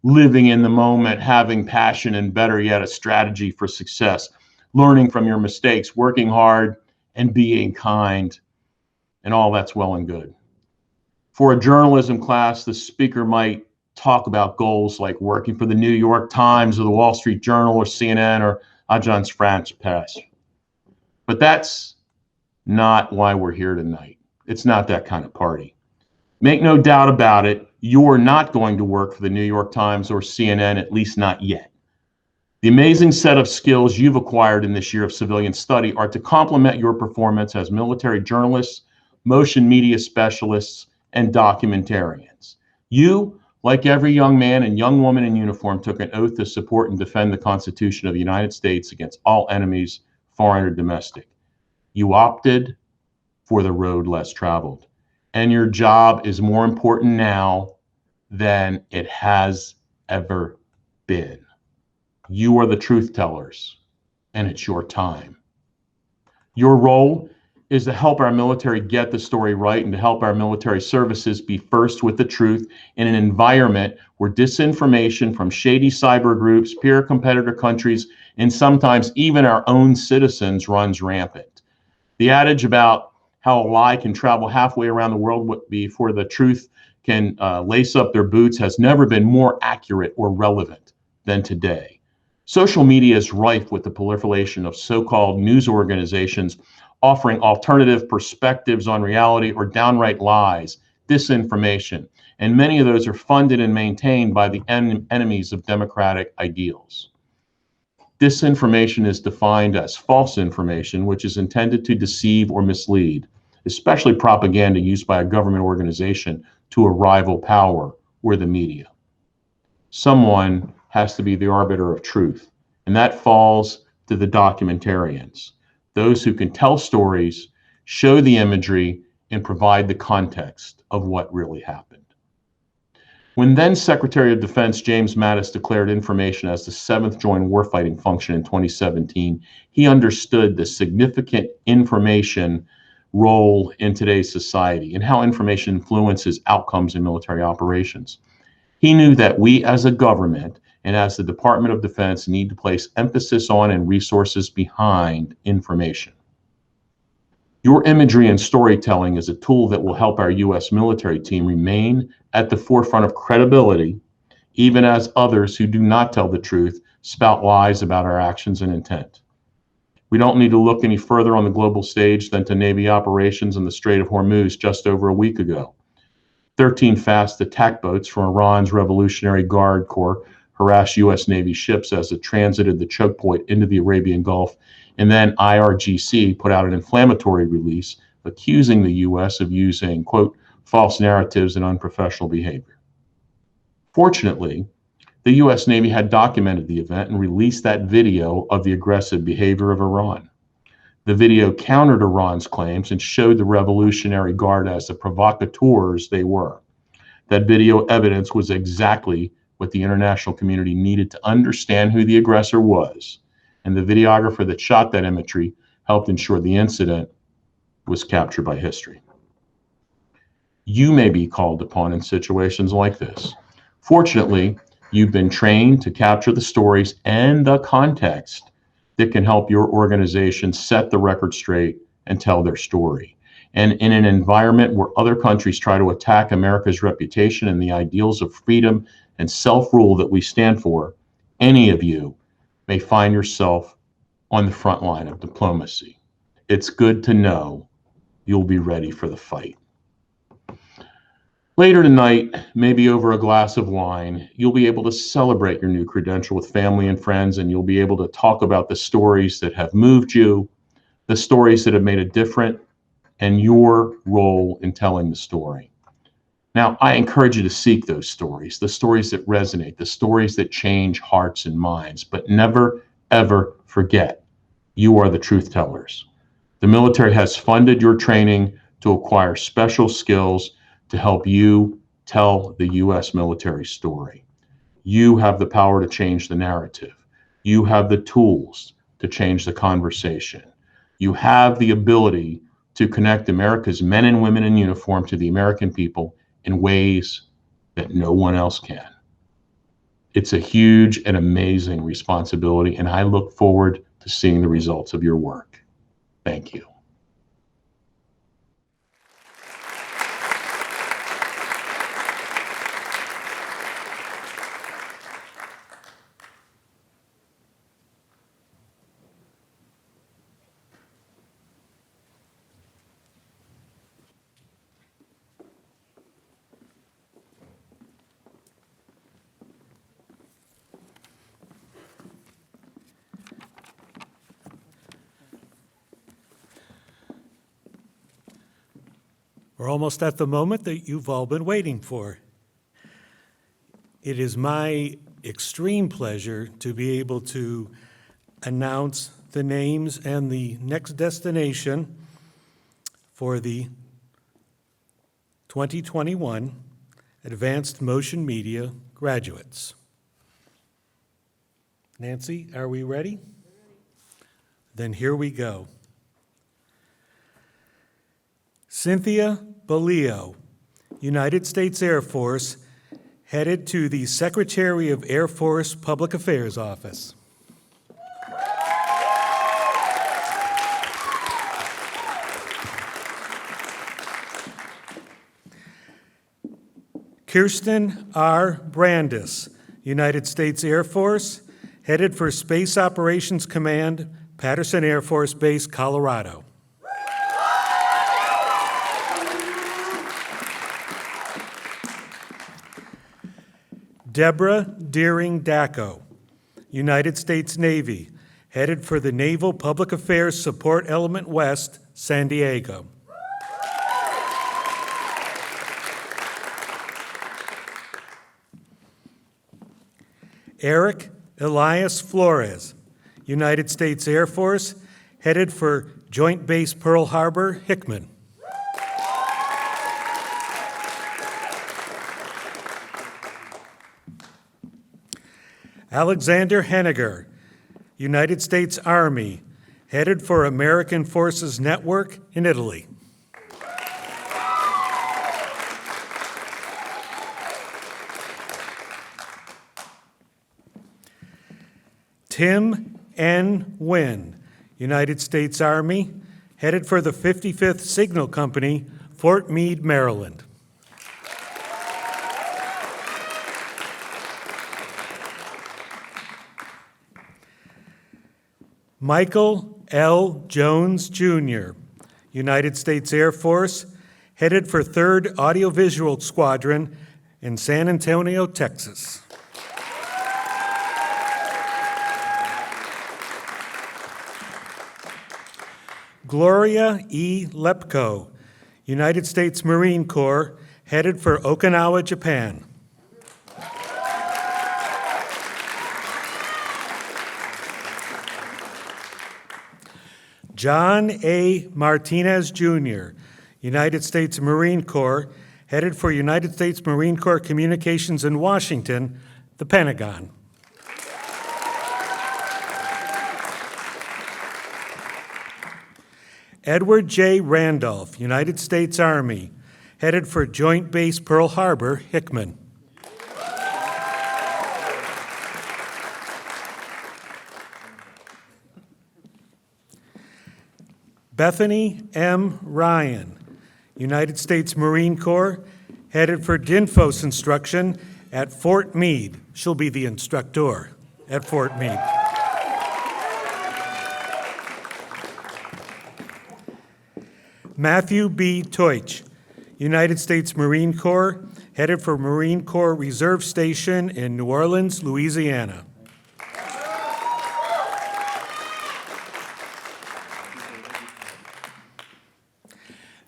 living in the moment, having passion, and better yet, a strategy for success. learning from your mistakes, working hard, and being kind, and all that's well and good. For a journalism class, the speaker might talk about goals like working for the New York Times or the Wall Street Journal or CNN or Agence France Presse. But that's not why we're here tonight. It's not that kind of party. Make no doubt about it, you're not going to work for the New York Times or CNN, at least not yet. The amazing set of skills you've acquired in this year of civilian study are to complement your performance as military journalists, motion media specialists, and documentarians. You, like every young man and young woman in uniform, took an oath to support and defend the Constitution of the United States against all enemies, foreign or domestic. You opted for the road less traveled, and your job is more important now than it has ever been. You are the truth tellers, and it's your time. Your role is to help our military get the story right and to help our military services be first with the truth in an environment where disinformation from shady cyber groups, peer competitor countries, and sometimes even our own citizens runs rampant. The adage about how a lie can travel halfway around the world before the truth can lace up their boots has never been more accurate or relevant than today. Social media is rife with the proliferation of so-called news organizations offering alternative perspectives on reality or downright lies, disinformation, and many of those are funded and maintained by the enemies of democratic ideals. Disinformation is defined as false information, which is intended to deceive or mislead, especially propaganda used by a government organization to a rival power or the media. Someone has to be the arbiter of truth, and that falls to the documentarians, those who can tell stories, show the imagery, and provide the context of what really happened. When then Secretary of Defense James Mattis declared information as the 7th Joint Warfighting Function in 2017, he understood the significant information role in today's society and how information influences outcomes in military operations. He knew that we as a government and as the Department of Defense need to place emphasis on and resources behind information. Your imagery and storytelling is a tool that will help our U.S. military team remain at the forefront of credibility, even as others who do not tell the truth spout lies about our actions and intent. We don't need to look any further on the global stage than to Navy operations in the Strait of Hormuz just over a week ago. 13 fast attack boats from Iran's Revolutionary Guard Corps harassed U.S. Navy ships as it transited the choke point into the Arabian Gulf, and then IRGC put out an inflammatory release accusing the U.S. of using, quote, false narratives and unprofessional behavior. Fortunately, the U.S. Navy had documented the event and released that video of the aggressive behavior of Iran. The video countered Iran's claims and showed the Revolutionary Guard as the provocateurs they were. That video evidence was exactly what the international community needed to understand who the aggressor was, and the videographer that shot that imagery helped ensure the incident was captured by history. You may be called upon in situations like this. Fortunately, you've been trained to capture the stories and the context that can help your organization set the record straight and tell their story. And in an environment where other countries try to attack America's reputation and the ideals of freedom and self-rule that we stand for, any of you may find yourself on the front line of diplomacy. It's good to know you'll be ready for the fight. Later tonight, maybe over a glass of wine, you'll be able to celebrate your new credential with family and friends, and you'll be able to talk about the stories that have moved you, the stories that have made a difference, and your role in telling the story. Now, I encourage you to seek those stories, the stories that resonate, the stories that change hearts and minds, but never, ever forget, you are the truth tellers. The military has funded your training to acquire special skills to help you tell the U.S. military story. You have the power to change the narrative. You have the tools to change the conversation. You have the ability to connect America's men and women in uniform to the American people in ways that no one else can. It's a huge and amazing responsibility, and I look forward to seeing the results of your work. Thank you. We're almost at the moment that you've all been waiting for. It is my extreme pleasure to be able to announce the names and the next destination for the 2021 Advanced Motion Media graduates. Nancy, are we ready? Then here we go. Cynthia Balio, United States Air Force, headed to the Secretary of Air Force Public Affairs Office. Kirsten R. Brandis, United States Air Force, headed for Space Operations Command, Patterson Air Force Base, Colorado. Deborah Deering Dacko, United States Navy, headed for the Naval Public Affairs Support Element West, San Diego. Eric Elias Flores, United States Air Force, headed for Joint Base Pearl Harbor, Hickman. Alexander Henniger, United States Army, headed for American Forces Network in Italy. Tim N. Wynn, United States Army, headed for the 55th Signal Company, Fort Meade, Maryland. Michael L. Jones, Jr., United States Air Force, headed for 3rd Audiovisual Squadron in San Antonio, Texas. Gloria E. Lepko, United States Marine Corps, headed for Okinawa, Japan. John A. Martinez, Jr., United States Marine Corps, headed for United States Marine Corps Communications in Washington, the Pentagon. Edward J. Randolph, United States Army, headed for Joint Base Pearl Harbor, Hickman. Bethany M. Ryan, United States Marine Corps, headed for DINFOS instruction at Fort Meade. She'll be the instructor at Fort Meade. Matthew B. Teutsch, United States Marine Corps, headed for Marine Corps Reserve Station in New Orleans, Louisiana.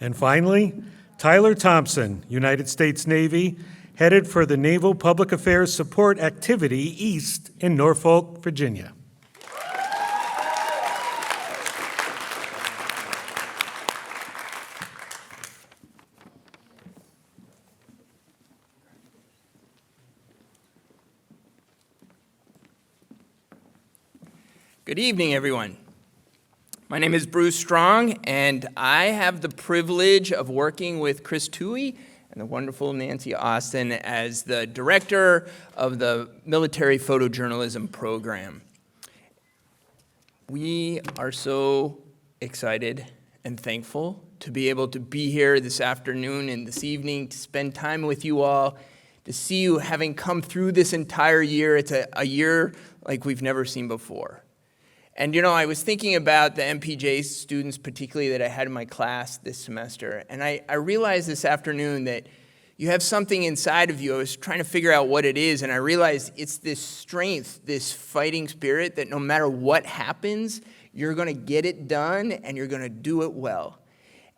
And finally, Tyler Thompson, United States Navy, headed for the Naval Public Affairs Support Activity East in Norfolk, Virginia. Good evening, everyone. My name is Bruce Strong, and I have the privilege of working with Chris Toohey and the wonderful Nancy Austin as the director of the Military Photojournalism Program. We are so excited and thankful to be able to be here this afternoon and this evening to spend time with you all, to see you having come through this entire year. It's a year like we've never seen before. And I was thinking about the MPJ students particularly that I had in my class this semester, and I realized this afternoon that you have something inside of you. I was trying to figure out what it is, and I realized it's this strength, this fighting spirit that no matter what happens, you're going to get it done and you're going to do it well.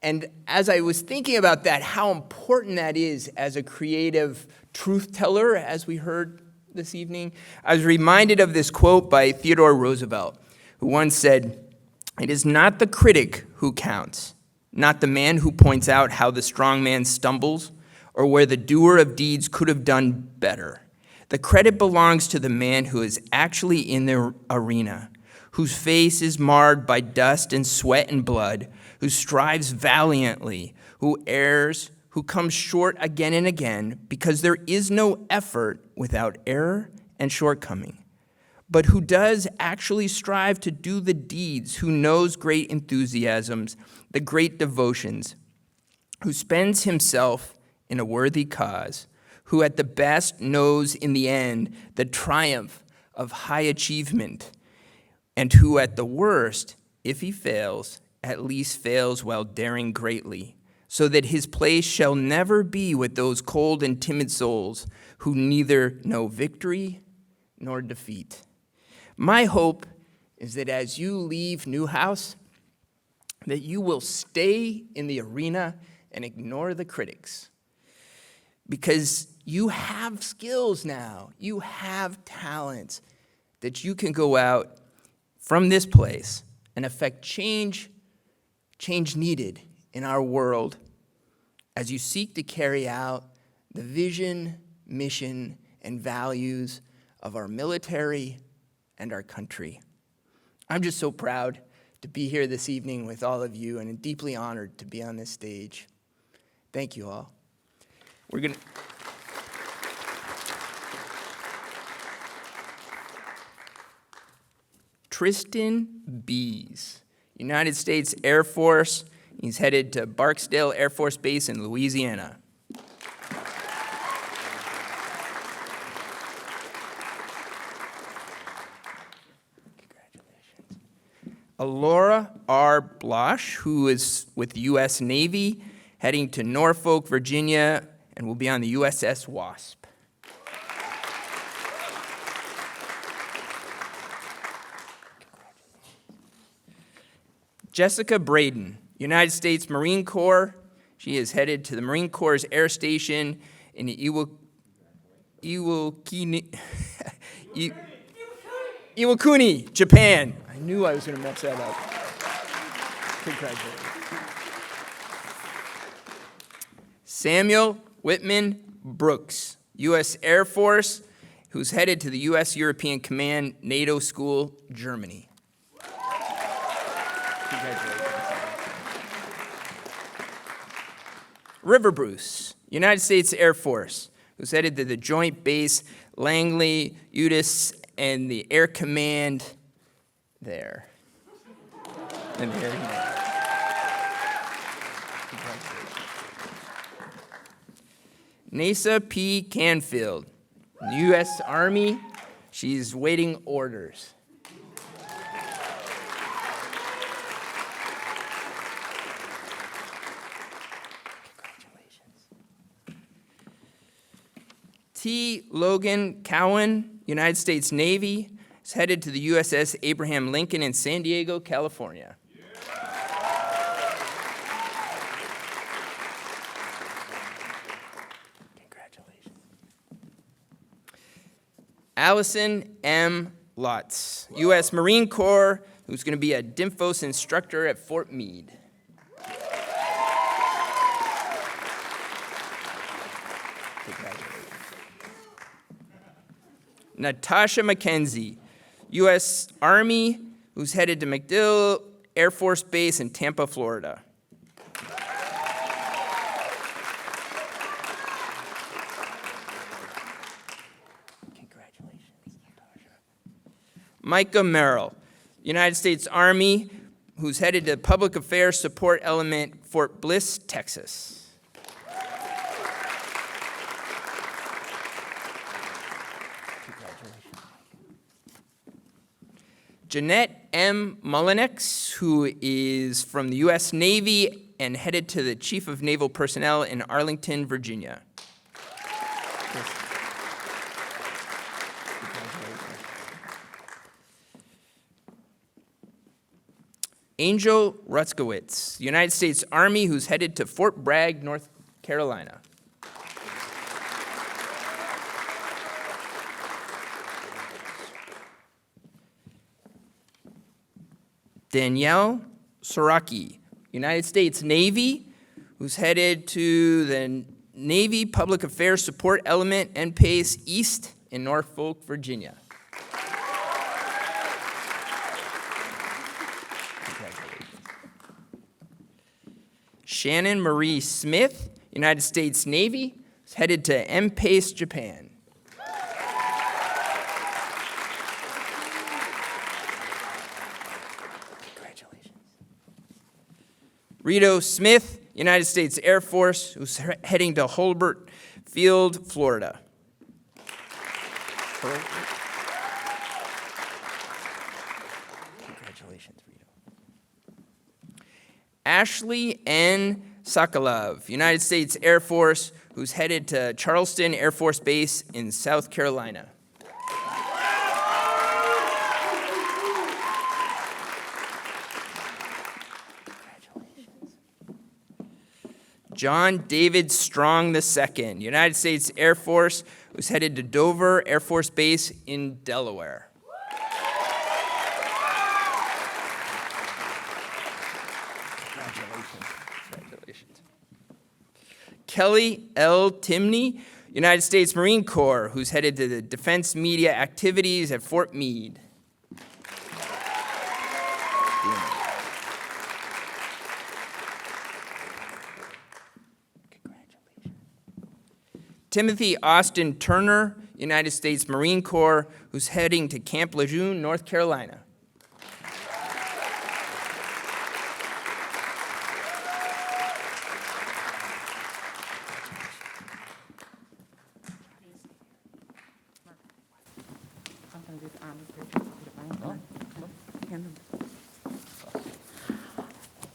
And as I was thinking about that, how important that is as a creative truth teller, as we heard this evening, I was reminded of this quote by Theodore Roosevelt, who once said, "It is not the critic who counts, not the man who points out how the strong man stumbles, or where the doer of deeds could have done better. The credit belongs to the man who is actually in the arena, whose face is marred by dust and sweat and blood, who strives valiantly, who errs, who comes short again and again, because there is no effort without error and shortcoming, but who does actually strive to do the deeds, who knows great enthusiasms, the great devotions, who spends himself in a worthy cause, who at the best knows in the end the triumph of high achievement, and who at the worst, if he fails, at least fails while daring greatly, so that his place shall never be with those cold and timid souls who neither know victory nor defeat." My hope is that as you leave Newhouse, that you will stay in the arena and ignore the critics. Because you have skills now, you have talents that you can go out from this place and affect change needed in our world as you seek to carry out the vision, mission, and values of our military and our country. I'm just so proud to be here this evening with all of you and deeply honored to be on this stage. Thank you all. We're going to... Tristan Bees, United States Air Force. He's headed to Barksdale Air Force Base in Louisiana. Congratulations. Alora R. Blosh, who is with the U.S. Navy, heading to Norfolk, Virginia, and will be on the USS Wasp. Jessica Braden, United States Marine Corps. She is headed to the Marine Corps' Air Station in Iwakuni, Japan. I knew I was going to mess that up. Congratulations. Samuel Whitman Brooks, U.S. Air Force, who's headed to the U.S. European Command NATO School, Germany. Congratulations. River Bruce, United States Air Force, who's headed to the Joint Base Langley, Utis, and the Air Command there. And there he is. Nasa P. Canfield, U.S. Army. She's waiting orders. T. Logan Cowan, United States Navy, is headed to the USS Abraham Lincoln in San Diego, California. Congratulations. Allison M. Lutz, U.S. Marine Corps, who's going to be a DIMFOS instructor at Fort Meade. Natasha McKenzie, U.S. Army, who's headed to MacDill Air Force Base in Tampa, Florida. Congratulations, Natasha. Micah Merrill, United States Army, who's headed to Public Affairs Support Element, Fort Bliss, Texas. Jeanette M. Mullinex, who is from the U.S. Navy and headed to the Chief of Naval Personnel in Arlington, Virginia. Angel Rutzkowitz, United States Army, who's headed to Fort Bragg, North Carolina. Danielle Soraki, United States Navy, who's headed to the Navy Public Affairs Support Element, NPACE East in Norfolk, Virginia. Shannon Marie Smith, United States Navy, is headed to NPACE, Japan. Congratulations. Rito Smith, United States Air Force, who's heading to Hurlburt Field, Florida. Congratulations, Rito. Ashley N. Sokolov, United States Air Force, who's headed to Charleston Air Force Base in South Carolina. Congratulations. John David Strong II, United States Air Force, who's headed to Dover Air Force Base in Delaware. Congratulations. Kelly L. Timney, United States Marine Corps, who's headed to the Defense Media Activities at Fort Meade. Timothy Austin Turner, United States Marine Corps, who's heading to Camp Lejeune, North Carolina.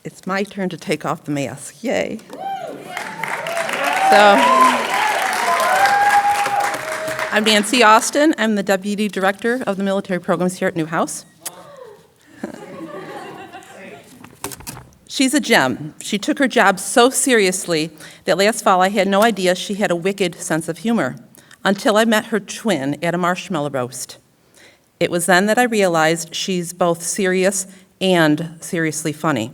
It's my turn to take off the mask. Yay. So, I'm Nancy Austin. I'm the Deputy Director of the Military Programs here at Newhouse. She's a gem. She took her job so seriously that last fall I had no idea she had a wicked sense of humor until I met her twin at a marshmallow roast. It was then that I realized she's both serious and seriously funny.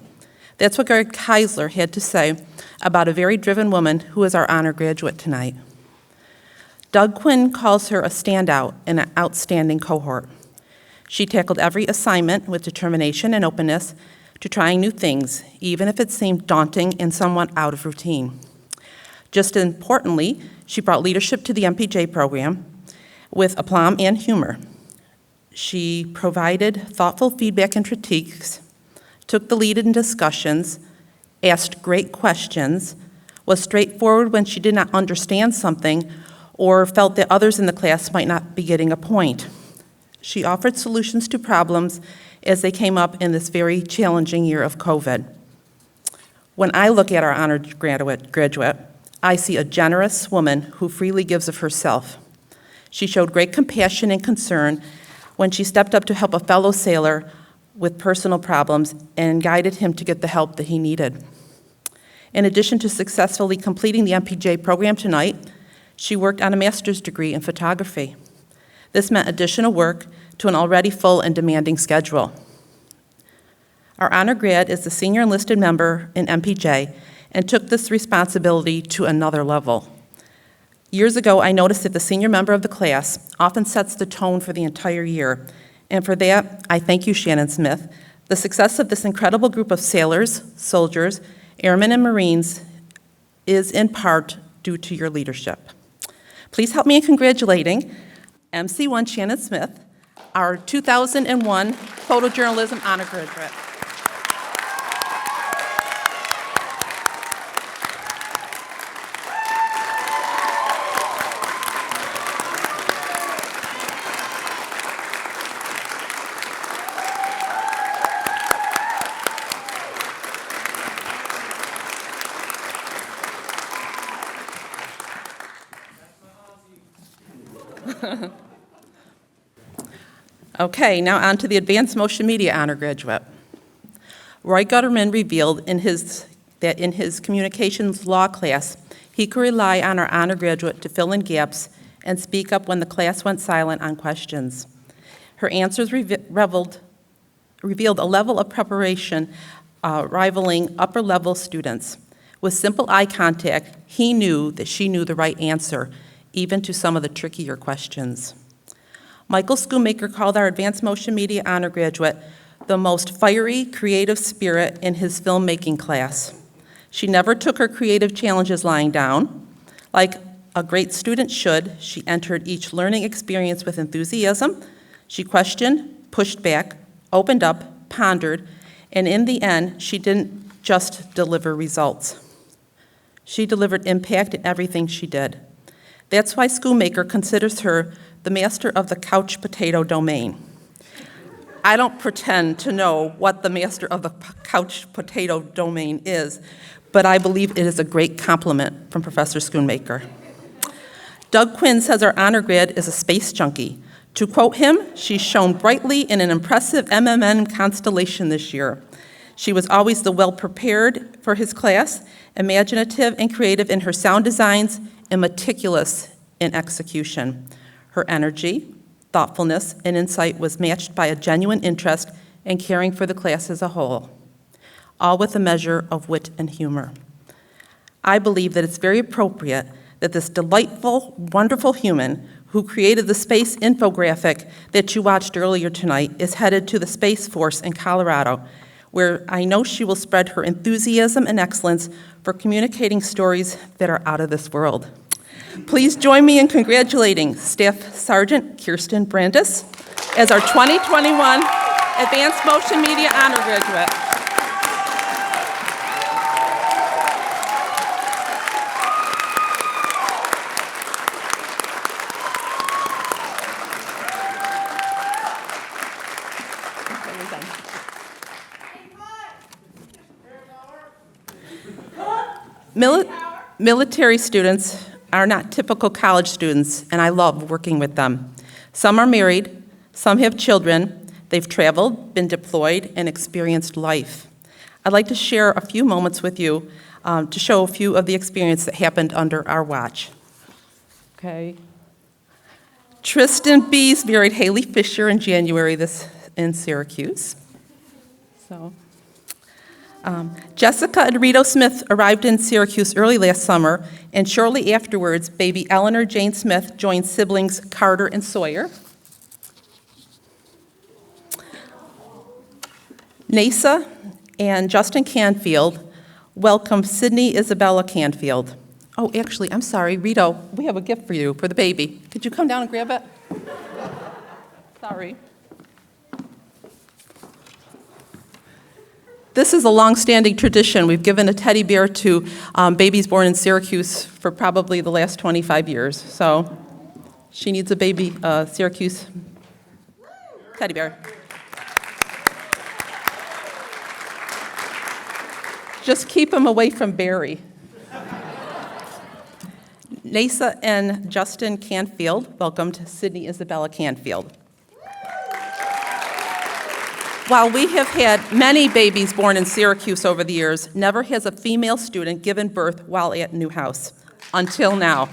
That's what Greg Keisler had to say about a very driven woman who is our honor graduate tonight. Doug Quinn calls her a standout in an outstanding cohort. She tackled every assignment with determination and openness to trying new things, even if it seemed daunting and somewhat out of routine. Just as importantly, she brought leadership to the MPJ program with aplomb and humor. She provided thoughtful feedback and critiques, took the lead in discussions, asked great questions, was straightforward when she did not understand something or felt that others in the class might not be getting a point. She offered solutions to problems as they came up in this very challenging year of COVID. When I look at our honored graduate, I see a generous woman who freely gives of herself. She showed great compassion and concern when she stepped up to help a fellow sailor with personal problems and guided him to get the help that he needed. In addition to successfully completing the MPJ program tonight, she worked on a master's degree in photography. This meant additional work to an already full and demanding schedule. Our honor grad is the senior enlisted member in MPJ and took this responsibility to another level. Years ago, I noticed that the senior member of the class often sets the tone for the entire year, and for that, I thank you, Shannon Smith. The success of this incredible group of sailors, soldiers, airmen, and Marines is in part due to your leadership. Please help me in congratulating MC1 Shannon Smith, our 2001 photojournalism honor graduate. Okay, now on to the Advanced Motion Media honor graduate. Roy Gutterman revealed that in his communications law class, he could rely on our honor graduate to fill in gaps and speak up when the class went silent on questions. Her answers revealed a level of preparation rivaling upper-level students. With simple eye contact, he knew that she knew the right answer, even to some of the trickier questions. Michael Schoonmaker called our Advanced Motion Media honor graduate the most fiery, creative spirit in his filmmaking class. She never took her creative challenges lying down. Like a great student should, she entered each learning experience with enthusiasm. She questioned, pushed back, opened up, pondered, and in the end, she didn't just deliver results. She delivered impact in everything she did. That's why Schoonmaker considers her the master of the couch potato domain. I don't pretend to know what the master of the couch potato domain is, but I believe it is a great compliment from Professor Schoonmaker. Doug Quinn says our honor grad is a space junkie. To quote him, she shone brightly in an impressive MMN constellation this year. She was always the well-prepared for his class, imaginative and creative in her sound designs, and meticulous in execution. Her energy, thoughtfulness, and insight was matched by a genuine interest in caring for the class as a whole, all with a measure of wit and humor. I believe that it's very appropriate that this delightful, wonderful human who created the space infographic that you watched earlier tonight is headed to the Space Force in Colorado, where I know she will spread her enthusiasm and excellence for communicating stories that are out of this world. Please join me in congratulating Staff Sergeant Kirsten Brandis as our 2021 Advanced Motion Media honor graduate. Military students are not typical college students, and I love working with them. Some are married, some have children, they've traveled, been deployed, and experienced life. I'd like to share a few moments with you to show a few of the experience that happened under our watch. Okay. Tristan Bees married Haley Fisher in January in Syracuse. Jessica and Rito Smith arrived in Syracuse early last summer, and shortly afterwards, baby Eleanor Jane Smith joined siblings Carter and Sawyer. NASA and Justin Canfield welcomed Sydney Isabella Canfield. Oh, actually, I'm sorry, Rito, we have a gift for you, for the baby. Could you come down and grab it? Sorry. This is a long-standing tradition. We've given a teddy bear to babies born in Syracuse for probably the last 25 years. So she needs a baby Syracuse teddy bear. Just keep him away from Barry. NASA and Justin Canfield welcomed Sydney Isabella Canfield. While we have had many babies born in Syracuse over the years, never has a female student given birth while at Newhouse, until now.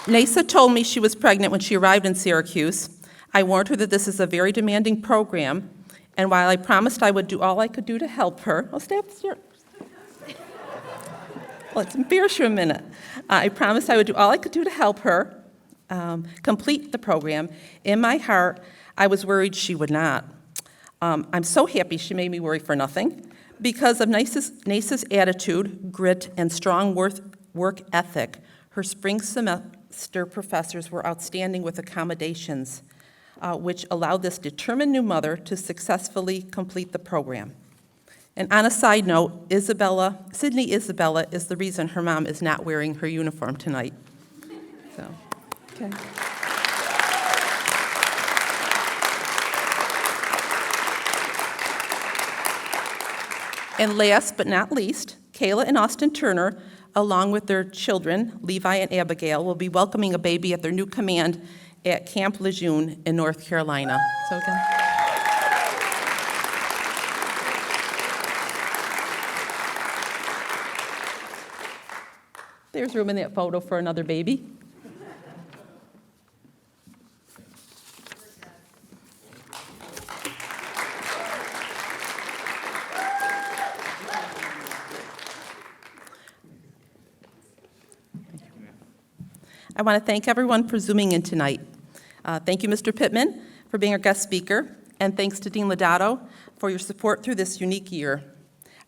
NASA told me she was pregnant when she arrived in Syracuse. I warned her that this is a very demanding program, and while I promised I would do all I could do to help her, let's embarrass you a minute. I promised I would do all I could do to help her complete the program. In my heart, I was worried she would not. I'm so happy she made me worry for nothing. Because of NACE's attitude, grit, and strong work ethic, her spring semester professors were outstanding with accommodations, which allowed this determined new mother to successfully complete the program. And on a side note, Sydney Isabella is the reason her mom is not wearing her uniform tonight. So, okay. And last but not least, Kayla and Austin Turner, along with their children, Levi and Abigail, will be welcoming a baby at their new command at Camp Lejeune in North Carolina. So again. There's room in that photo for another baby. I want to thank everyone for Zooming in tonight. Thank you, Mr. Pittman, for being our guest speaker, and thanks to Dean Lodato for your support through this unique year.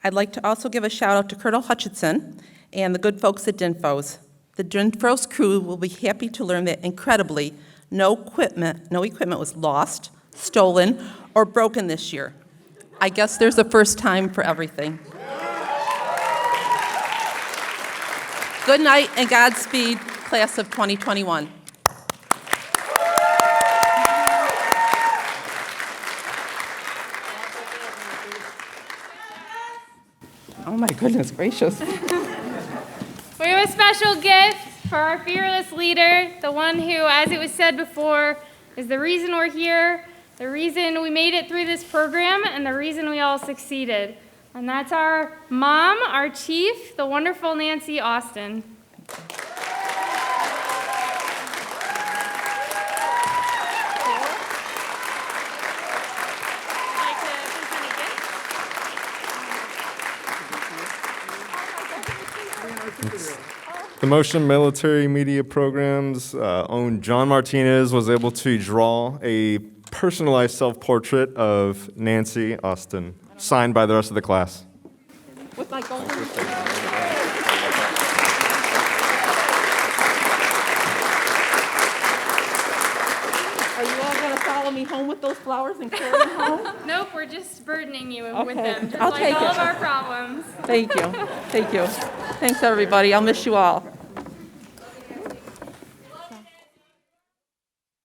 I'd like to also give a shout out to Colonel Hutchinson and the good folks at DINFOS. The DINFOS crew will be happy to learn that, incredibly, no equipment was lost, stolen, or broken this year. I guess there's a first time for everything. Good night and Godspeed, class of 2021. Oh my goodness gracious. We have a special gift for our fearless leader, the one who, as it was said before, is the reason we're here, the reason we made it through this program, and the reason we all succeeded. And that's our mom, our chief, the wonderful Nancy Austin. The Motion Military Media Program's own John Martinez was able to draw a personalized self-portrait of Nancy Austin, signed by the rest of the class. With my golden... Are you all going to follow me home with those flowers and carry them home? Nope, we're just burdening you with Okay, them, just I'll like take all it. of our problems. Thank you. Thank you. Thanks, everybody. I'll miss you all.